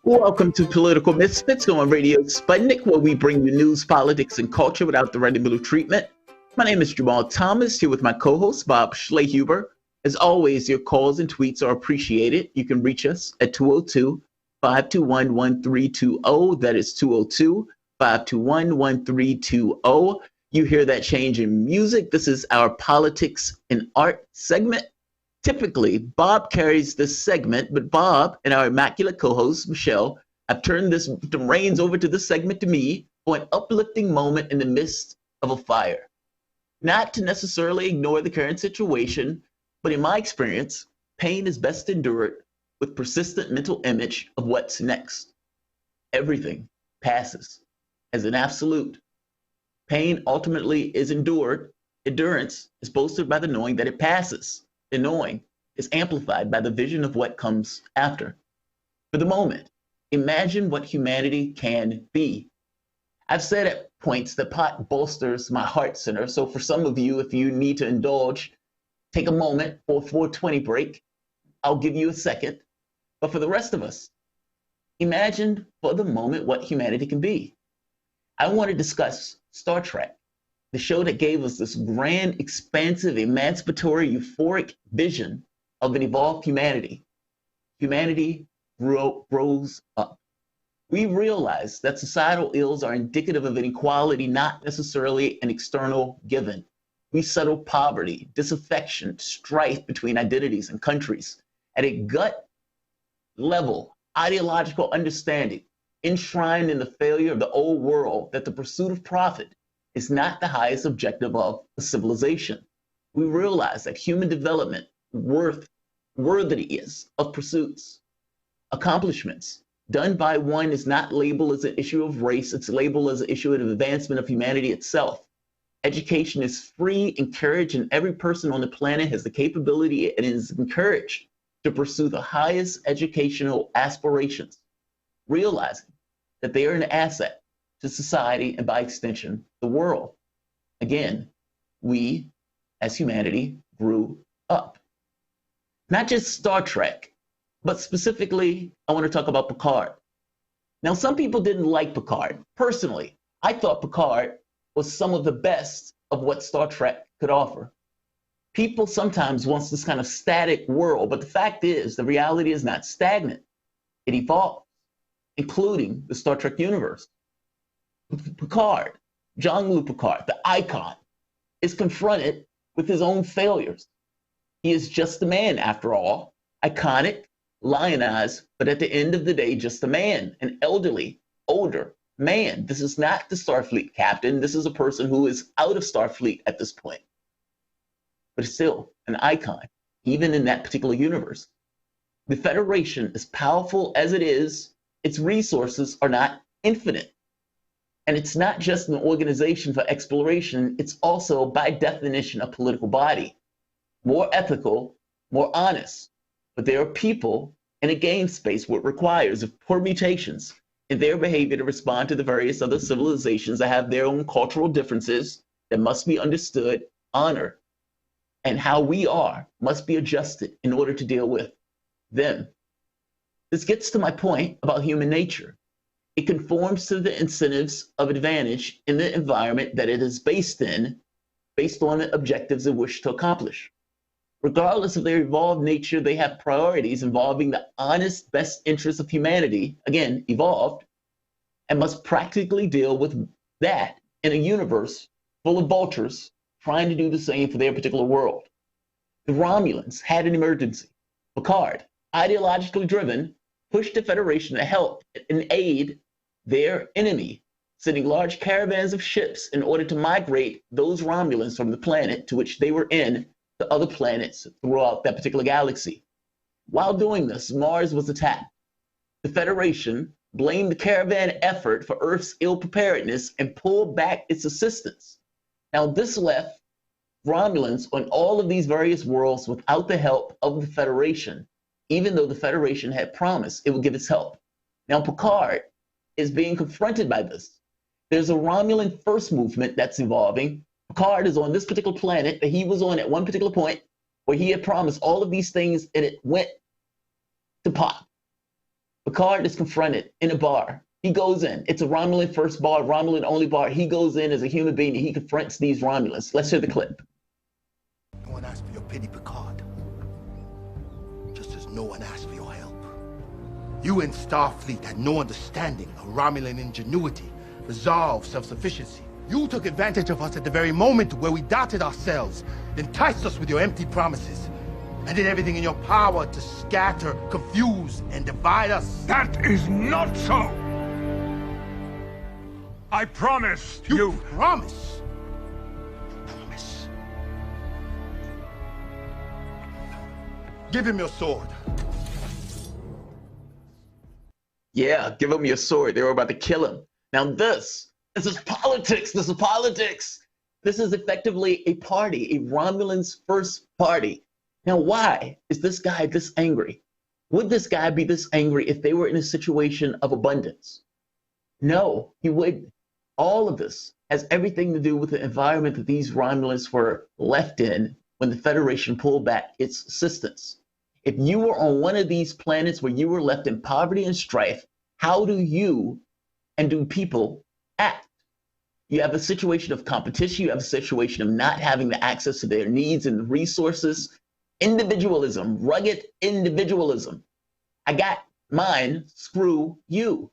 Welcome to Political Misfits on Radio Sputnik, where we bring you news, politics, and culture without the red and blue treatment. My name is Jamal Thomas, here with my co-host, Bob Schlehuber. As always, your calls and tweets are appreciated. You can reach us at 202-521-1320. That is 202-521-1320. You hear that change in music. This is our politics and art segment. Typically, Bob carries this segment, but Bob and our immaculate co-host, Michelle, have turned the reins over to this segment to me for an uplifting moment in the midst of a fire. Not to necessarily ignore the current situation, but in my experience, pain is best endured with persistent mental image of what's next. Everything passes as an absolute. Pain ultimately is endured. Endurance is bolstered by the knowing that it passes. The knowing is amplified by the vision of what comes after. For the moment, imagine what humanity can be. I've said at points that pot bolsters my heart center. So for some of you, if you need to indulge, take a moment for a 420 break. I'll give you a second. But for the rest of us, imagine for the moment what humanity can be. I want to discuss Star Trek, the show that gave us this grand, expansive, emancipatory, euphoric vision of an evolved humanity. Humanity grows up. We realize that societal ills are indicative of inequality, not necessarily an external given. We settle poverty, disaffection, strife between identities and countries at a gut level, ideological understanding, enshrined in the failure of the old world that the pursuit of profit is not the highest objective of a civilization. We realize that human development worthy is of pursuits, accomplishments done by one is not labeled as an issue of race, it's labeled as an issue of advancement of humanity itself. Education is free, encouraged, and every person on the planet has the capability and is encouraged to pursue the highest educational aspirations, realizing that they are an asset to society and by extension, the world. Again, we as humanity grew up. Not just Star Trek, but specifically, I want to talk about Picard. Now, some people didn't like Picard. Personally, I thought Picard was some of the best of what Star Trek could offer. People sometimes want this kind of static world, but the fact is, the reality is not stagnant. It evolves, including the Star Trek universe. Picard, Jean-Luc Picard, the icon, is confronted with his own failures. He is just a man, after all, iconic, lionized, but at the end of the day, just a man, an elderly, older man. This is not the Starfleet captain. This is a person who is out of Starfleet at this point, but still an icon, even in that particular universe. The Federation, as powerful as it is, its resources are not infinite. And it's not just an organization for exploration, it's also, by definition, a political body. More ethical, more honest. But there are people in a game space what requires of permutations in their behavior to respond to the various other civilizations that have their own cultural differences that must be understood, honored, and how we are must be adjusted in order to deal with them. This gets to my point about human nature. It conforms to the incentives of advantage in the environment that it is based in, based on the objectives it wishes to accomplish. Regardless of their evolved nature, they have priorities involving the honest best interests of humanity, again, evolved, and must practically deal with that in a universe full of vultures trying to do the same for their particular world. The Romulans had an emergency. Picard, ideologically driven, pushed the Federation to help and aid their enemy, sending large caravans of ships in order to migrate those Romulans from the planet to which they were in to other planets throughout that particular galaxy. While doing this, Mars was attacked. The Federation blamed the caravan effort for Earth's ill preparedness and pulled back its assistance. Now, this left Romulans on all of these various worlds without the help of the Federation, even though the Federation had promised it would give its help. Now, Picard is being confronted by this. There's a Romulan first movement that's evolving. Picard is on this particular planet that he was on at one particular point where he had promised all of these things and it went to pop. Picard is confronted in a bar. He goes in. It's a Romulan first bar, Romulan only bar. He goes in as a human being and he confronts these Romulans. Let's hear the clip. No one asked for your pity, Picard. Just as no one asked for your help. You and Starfleet had no understanding of Romulan ingenuity, resolve, self-sufficiency. You took advantage of us at the very moment where we doubted ourselves, enticed us with your empty promises, and did everything in your power to scatter, confuse, and divide us. That is not so! I promised you. You promise? Promise. Give him your sword. Yeah, give him your sword. They were about to kill him. Now this is politics. This is politics. This is effectively a party, a Romulan's first party. Now, why is this guy this angry? Would this guy be this angry if they were in a situation of abundance? No, he wouldn't. All of this has everything to do with the environment that these Romulans were left in when the Federation pulled back its assistance. If you were on one of these planets where you were left in poverty and strife, how do you and do people act? You have a situation of competition. You have a situation of not having the access to their needs and resources. Individualism, rugged individualism. I got mine, screw you.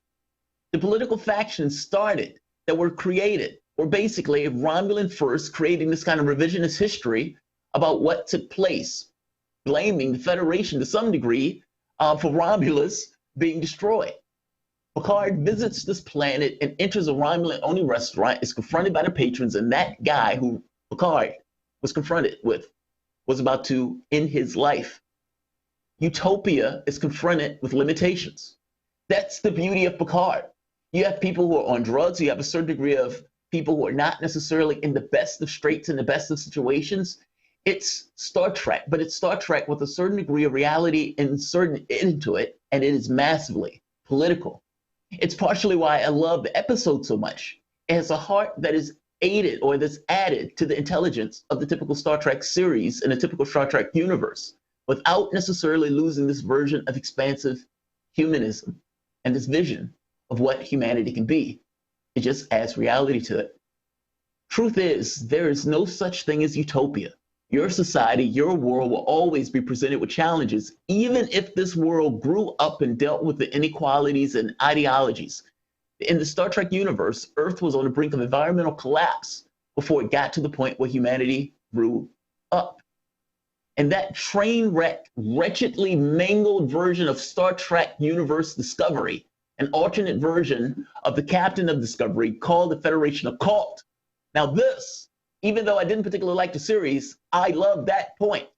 The political factions started that were created were basically Romulan first, creating this kind of revisionist history about what took place, blaming the Federation to some degree for Romulus being destroyed. Picard visits this planet and enters a Romulan-only restaurant, is confronted by the patrons, and that guy who Picard was confronted with was about to end his life. Utopia is confronted with limitations. That's the beauty of Picard. You have people who are on drugs. You have a certain degree of people who are not necessarily in the best of straits and the best of situations. It's Star Trek, but it's Star Trek with a certain degree of reality inserted into it, and it is massively political. It's partially why I love the episode so much. It has a heart that is aided or that's added to the intelligence of the typical Star Trek series in a typical Star Trek universe without necessarily losing this version of expansive humanism and this vision of what humanity can be. It just adds reality to it. Truth is, there is no such thing as utopia. Your society, your world will always be presented with challenges, even if this world grew up and dealt with the inequalities and ideologies. In the Star Trek universe, Earth was on the brink of environmental collapse before it got to the point where humanity grew up. And that train wreck, wretchedly mangled version of Star Trek universe Discovery, an alternate version of the captain of Discovery called the Federation a cult. Now this, even though I didn't particularly like the series, I love that point.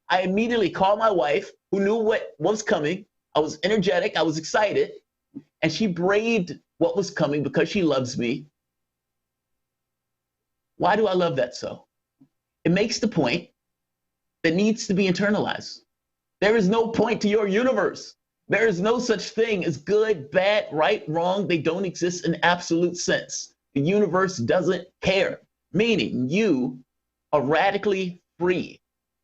I immediately called my wife, who knew what was coming. I was energetic, I was excited, and she braved what was coming because she loves me. Why do I love that so? It makes the point that needs to be internalized. There is no point to your universe. There is no such thing as good, bad, right, wrong. They don't exist in absolute sense. The universe doesn't care, meaning you are radically free.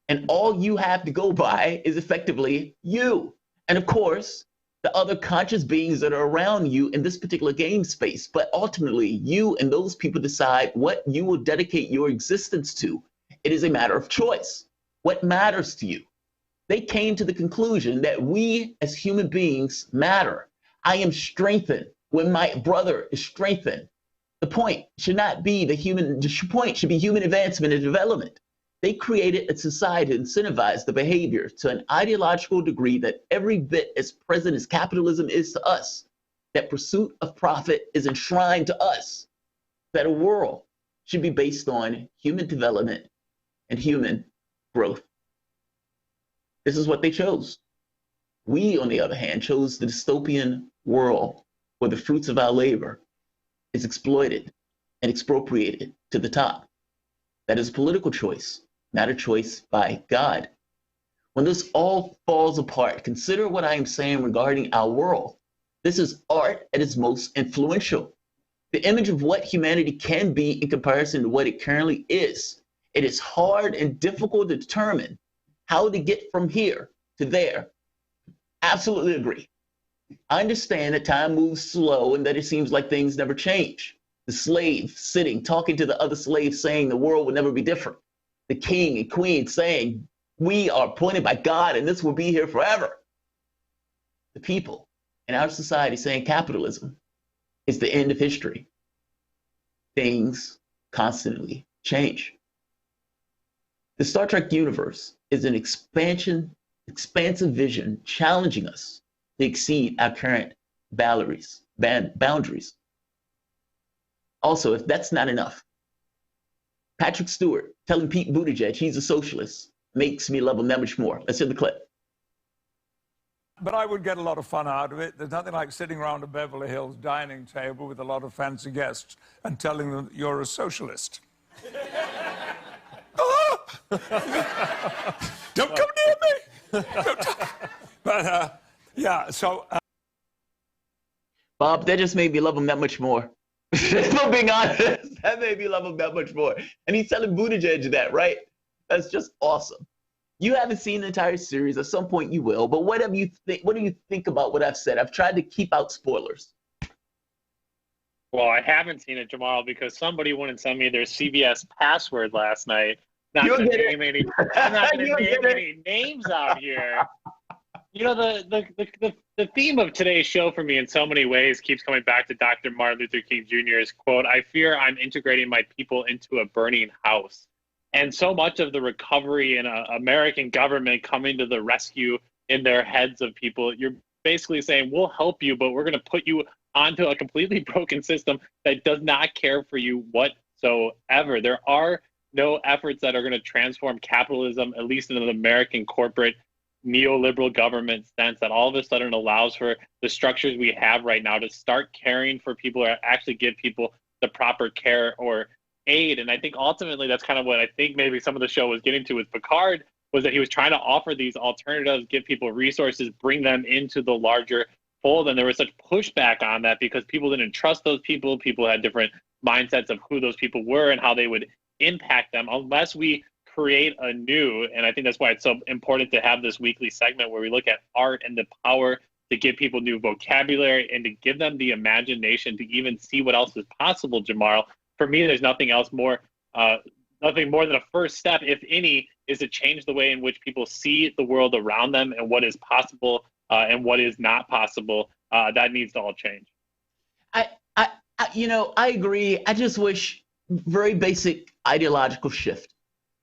And all you have to go by is effectively you. And of course, the other conscious beings that are around you in this particular game space. But ultimately, you and those people decide what you will dedicate your existence to. It is a matter of choice. What matters to you? They came to the conclusion that we as human beings matter. I am strengthened when my brother is strengthened. The point should not be the point should be human advancement and development. They created a society to incentivize the behavior to an ideological degree that every bit as present as capitalism is to us, that pursuit of profit is enshrined to us, that a world should be based on human development and human growth. This is what they chose. We, on the other hand, chose the dystopian world where the fruits of our labor is exploited and expropriated to the top. That is a political choice, not a choice by God. When this all falls apart, consider what I am saying regarding our world. This is art at its most influential. The image of what humanity can be in comparison to what it currently is. It is hard and difficult to determine how to get from here to there. Absolutely agree. I understand that time moves slow and that it seems like things never change. The slave sitting, talking to the other slave, saying the world will never be different. The king and queen saying, we are appointed by God and this will be here forever. The people in our society saying capitalism is the end of history. Things constantly change. The Star Trek universe is an expansive vision challenging us to exceed our current boundaries. Also, if that's not enough, Patrick Stewart telling Pete Buttigieg he's a socialist makes me love him that much more. Let's hear the clip. But I would get a lot of fun out of it. There's nothing like sitting around a Beverly Hills dining table with a lot of fancy guests and telling them you're a socialist. Don't come near me! But, yeah, so... Bob, that just made me love him that much more. If I'm being honest, that made me love him that much more. And he's telling Buttigieg that, right? That's just awesome. You haven't seen the entire series. At some point you will. But what do you think about what I've said? I've tried to keep out spoilers. Well, I haven't seen it, Jamal, because somebody wouldn't send me their CBS password last night. I'm not going to name any names out here. You know, the theme of today's show for me in so many ways keeps coming back to Dr. Martin Luther King Jr.'s quote, "I fear I'm integrating my people into a burning house." And so much of the recovery in American government coming to the rescue in their heads of people, you're basically saying, we'll help you, but we're going to put you onto a completely broken system that does not care for you whatsoever. There are no efforts that are going to transform capitalism, at least in an American corporate neoliberal government sense, that all of a sudden allows for the structures we have right now to start caring for people or actually give people the proper care or aid. And I think ultimately that's kind of what I think maybe some of the show was getting to with Picard, was that he was trying to offer these alternatives, give people resources, bring them into the larger fold. And there was such pushback on that because people didn't trust those people. People had different mindsets of who those people were and how they would impact them unless we create a new, and I think that's why it's so important to have this weekly segment where we look at art and the power to give people new vocabulary and to give them the imagination to even see what else is possible, Jamal. For me, there's nothing more than a first step, if any, is to change the way in which people see the world around them and what is possible and what is not possible. That needs to all change. I agree. I just wish very basic ideological shift,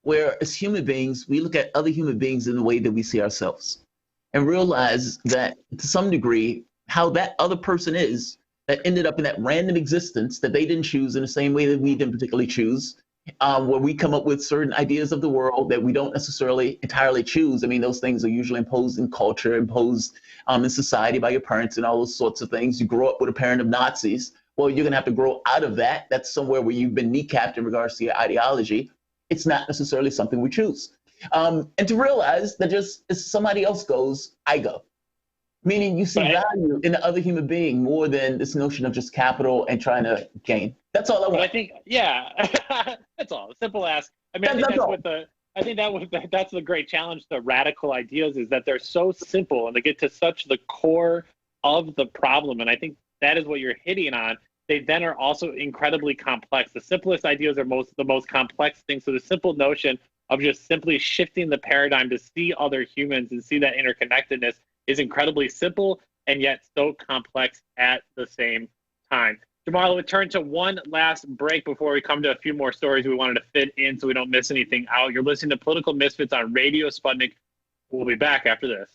where as human beings, we look at other human beings in the way that we see ourselves and realize that to some degree, how that other person is that ended up in that random existence that they didn't choose in the same way that we didn't particularly choose, where we come up with certain ideas of the world that we don't necessarily entirely choose. I mean, those things are usually imposed in culture, imposed in society by your parents and all those sorts of things. You grow up with a parent of Nazis. Well, you're going to have to grow out of that. That's somewhere where you've been kneecapped in regards to your ideology. It's not necessarily something we choose. And to realize that just as somebody else goes, I go. Meaning you see value in the other human being more than this notion of just capital and trying to gain. That's all I want. But I think, yeah, that's all. Simple ask. I mean, that's the great challenge to radical ideas, is that they're so simple and they get to such the core of the problem. And I think that is what you're hitting on. They then are also incredibly complex. The simplest ideas are the most complex things. So the simple notion of just simply shifting the paradigm to see other humans and see that interconnectedness is incredibly simple and yet so complex at the same time. Jamal, we'll turn to one last break before we come to a few more stories we wanted to fit in so we don't miss anything out. You're listening to Political Misfits on Radio Sputnik. We'll be back after this.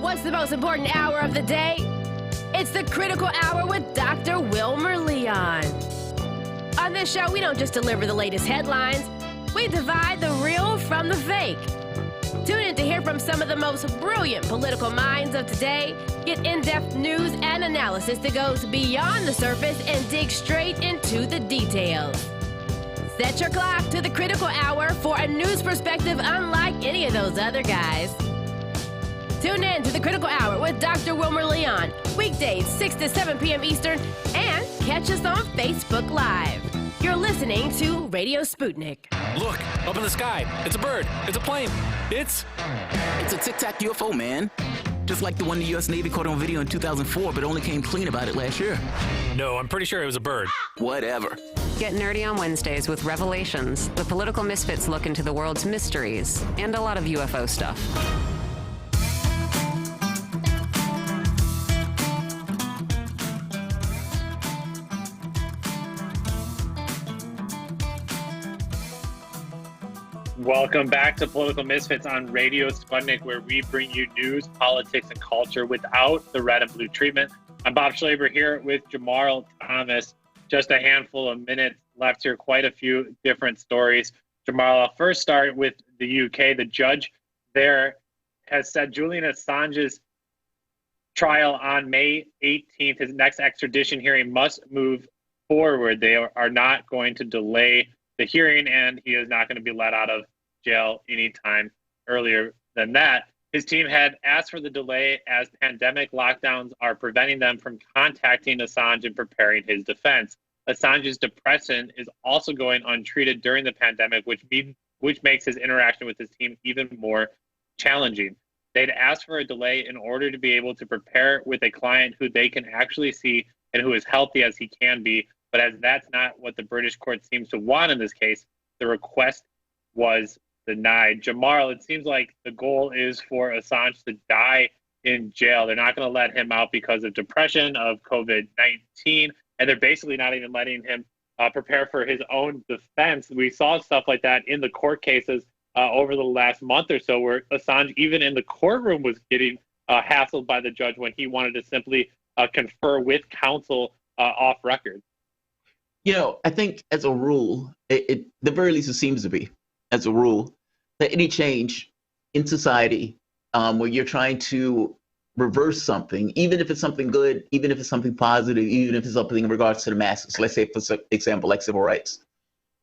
What's the most important hour of the day? It's the Critical Hour with Dr. Wilmer Leon. On this show, we don't just deliver the latest headlines, we divide the real from the fake. Tune in to hear from some of the most brilliant political minds of today, get in-depth news and analysis that goes beyond the surface and dig straight into the details. Set your clock to the Critical Hour for a news perspective unlike any of those other guys. Tune in to the Critical Hour with Dr. Wilmer Leon, weekdays 6 to 7 p.m. Eastern, and catch us on Facebook Live. You're listening to Radio Sputnik. Look, up in the sky. It's a bird. It's a plane. It's a Tic Tac UFO, man. Just like the one the U.S. Navy caught on video in 2004, but only came clean about it last year. No, I'm pretty sure it was a bird. Whatever. Get nerdy on Wednesdays with Revelations. The Political Misfits look into the world's mysteries and a lot of UFO stuff. Welcome back to Political Misfits on Radio Sputnik, where we bring you news, politics, and culture without the red and blue treatment. I'm Bob Schlaber here with Jamal Thomas. Just a handful of minutes left here, quite a few different stories. Jamal, I'll first start with the UK. The judge there has said Julian Assange's trial on May 18th, his next extradition hearing, must move forward. They are not going to delay the hearing, and he is not going to be let out of jail anytime earlier than that. His team had asked for the delay as pandemic lockdowns are preventing them from contacting Assange and preparing his defense. Assange's depression is also going untreated during the pandemic, which makes his interaction with his team even more challenging. They'd asked for a delay in order to be able to prepare with a client who they can actually see and who is healthy as he can be. But as that's not what the British court seems to want in this case, the request was denied. Jamal, it seems like the goal is for Assange to die in jail. They're not going to let him out because of depression, of COVID-19, and they're basically not even letting him prepare for his own defense. We saw stuff like that in the court cases over the last month or so, where Assange, even in the courtroom, was getting hassled by the judge when he wanted to simply confer with counsel off record. You know, I think as a rule, the very least it seems to be, as a rule, that any change in society where you're trying to reverse something, even if it's something good, even if it's something positive, even if it's something in regards to the masses, let's say, for example, like civil rights,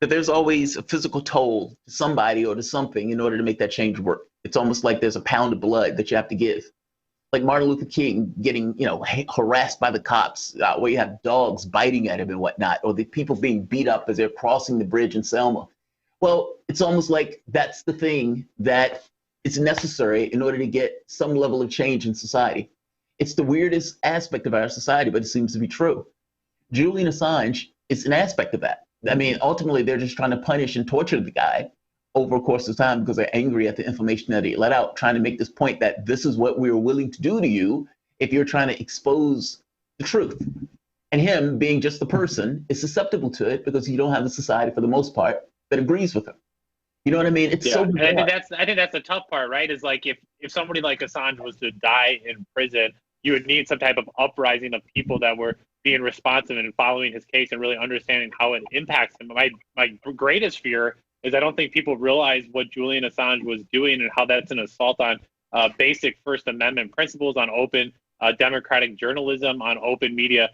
that there's always a physical toll to somebody or to something in order to make that change work. It's almost like there's a pound of blood that you have to give. Like Martin Luther King getting, harassed by the cops, where you have dogs biting at him and whatnot, or the people being beat up as they're crossing the bridge in Selma. Well, it's almost like that's the thing that is necessary in order to get some level of change in society. It's the weirdest aspect of our society, but it seems to be true. Julian Assange is an aspect of that. I mean, ultimately, they're just trying to punish and torture the guy over a course of time because they're angry at the information that he let out, trying to make this point that this is what we're willing to do to you if you're trying to expose the truth. And him, being just the person, is susceptible to it because you don't have a society, for the most part, that agrees with him. You know what I mean? It's so bizarre. And I think that's the tough part, right? Is like if somebody like Assange was to die in prison, you would need some type of uprising of people that were being responsive and following his case and really understanding how it impacts him. My greatest fear is I don't think people realize what Julian Assange was doing and how that's an assault on basic First Amendment principles, on open democratic journalism, on open media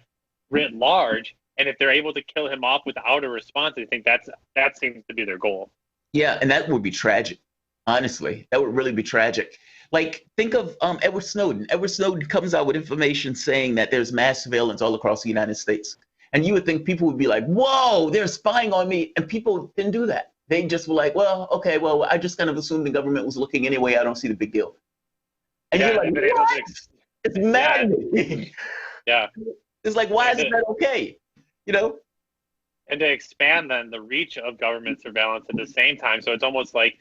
writ large. And if they're able to kill him off without a response, I think that seems to be their goal. Yeah, and that would be tragic. Honestly, that would really be tragic. Like, think of Edward Snowden. Edward Snowden comes out with information saying that there's mass surveillance all across the United States. And you would think people would be like, whoa, they're spying on me. And people didn't do that. They just were like, well, okay, well, I just kind of assumed the government was looking anyway. I don't see the big deal. And you're like, what? It's maddening. Yeah. It's like, why isn't that okay? You know? And to expand then the reach of government surveillance at the same time. So it's almost like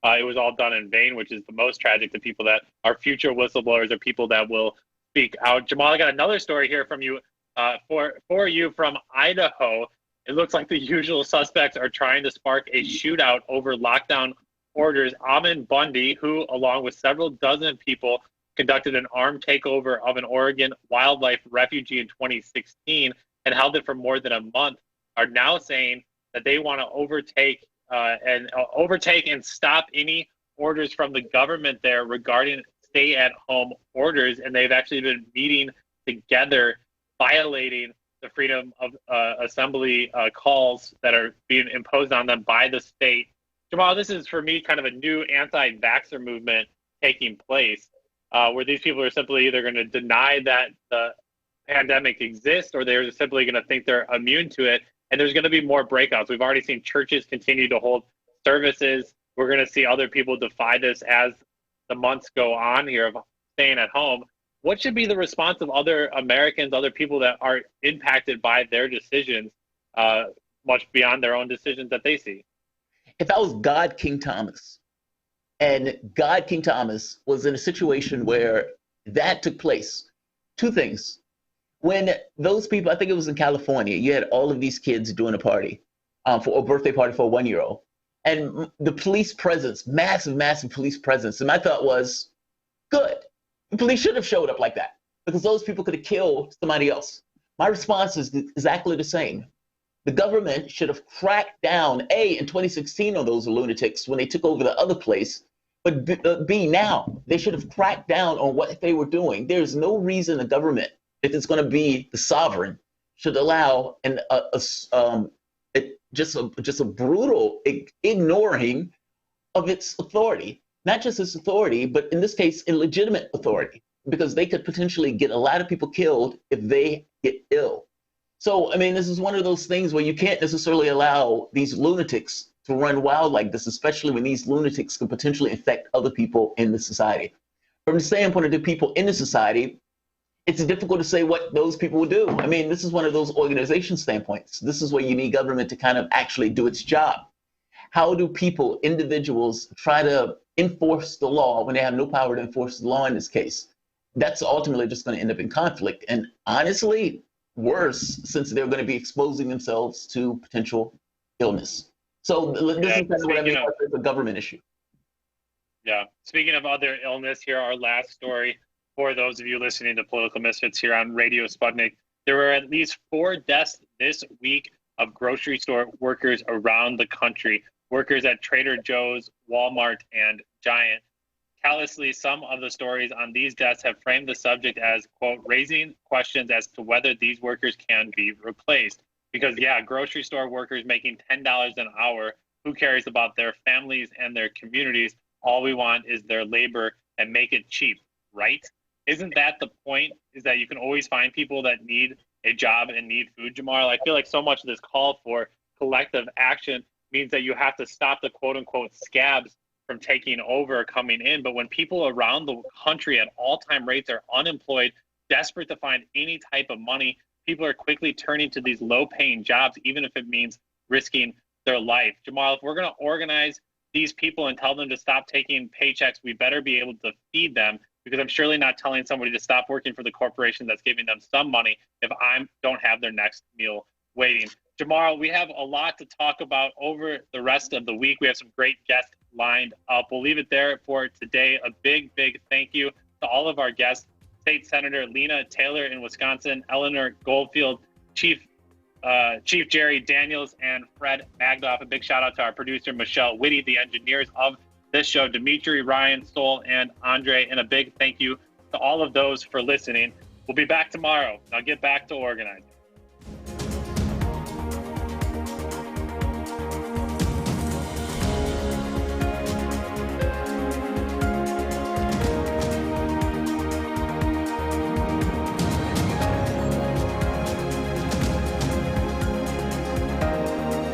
it was all done in vain, which is the most tragic to people that are future whistleblowers or people that will speak out. Jamal, I got another story here from you, for you from Idaho. It looks like the usual suspects are trying to spark a shootout over lockdown orders. Ammon Bundy, who, along with several dozen people, conducted an armed takeover of an Oregon wildlife refugee in 2016 and held it for more than a month, are now saying that they want to overtake and stop any orders from the government there regarding stay-at-home orders. And they've actually been meeting together, violating the freedom of assembly calls that are being imposed on them by the state. Jamal, this is for me kind of a new anti-vaxxer movement taking place, where these people are simply either going to deny that the pandemic exists, or they're simply going to think they're immune to it. And there's going to be more breakouts. We've already seen churches continue to hold services. We're going to see other people defy this as the months go on here of staying at home. What should be the response of other Americans, other people that are impacted by their decisions, much beyond their own decisions that they see? If I was God King Thomas, and God King Thomas was in a situation where that took place, two things. When those people, I think it was in California, you had all of these kids doing a party, for a birthday party for a 1-year-old. And the police presence, massive police presence. And my thought was, good. The police should have showed up like that, because those people could have killed somebody else. My response is exactly the same. The government should have cracked down, A, in 2016 on those lunatics when they took over the other place, but B, now, they should have cracked down on what they were doing. There's no reason the government, if it's going to be the sovereign, should allow just a brutal ignoring of its authority. Not just its authority, but in this case, illegitimate authority, because they could potentially get a lot of people killed if they get ill. So, I mean, this is one of those things where you can't necessarily allow these lunatics to run wild like this, especially when these lunatics can potentially infect other people in the society. From the standpoint of the people in the society, it's difficult to say what those people will do. I mean, this is one of those organization standpoints. This is where you need government to kind of actually do its job. How do people, individuals, try to enforce the law when they have no power to enforce the law in this case? That's ultimately just going to end up in conflict. And honestly, worse, since they're going to be exposing themselves to potential illness. So this is kind of what I mean by the government issue. Yeah. Speaking of other illness, here our last story for those of you listening to Political Misfits here on Radio Sputnik. There were at least 4 deaths this week of grocery store workers around the country. Workers at Trader Joe's, Walmart, and Giant. Callously, some of the stories on these deaths have framed the subject as, quote, raising questions as to whether these workers can be replaced. Because, yeah, grocery store workers making $10 an hour, who cares about their families and their communities? All we want is their labor and make it cheap, right? Isn't that the point, is that you can always find people that need a job and need food, Jamal? I feel like so much of this call for collective action means that you have to stop the quote-unquote scabs from taking over, coming in. But when people around the country at all-time rates are unemployed, desperate to find any type of money, people are quickly turning to these low-paying jobs, even if it means risking their life. Jamal, if we're going to organize these people and tell them to stop taking paychecks, we better be able to feed them, because I'm surely not telling somebody to stop working for the corporation that's giving them some money if I don't have their next meal waiting. Jamal, we have a lot to talk about over the rest of the week. We have some great guests lined up. We'll leave it there for today. A big thank you to all of our guests. State Senator Lena Taylor in Wisconsin, Eleanor Goldfield, Chief Jerry Daniels, and Fred Magdoff. A big shout out to our producer, Michelle Whitty, the engineers of this show, Dimitri, Ryan, Stoll, and Andre. And a big thank you to all of those for listening. We'll be back tomorrow. Now get back to organizing.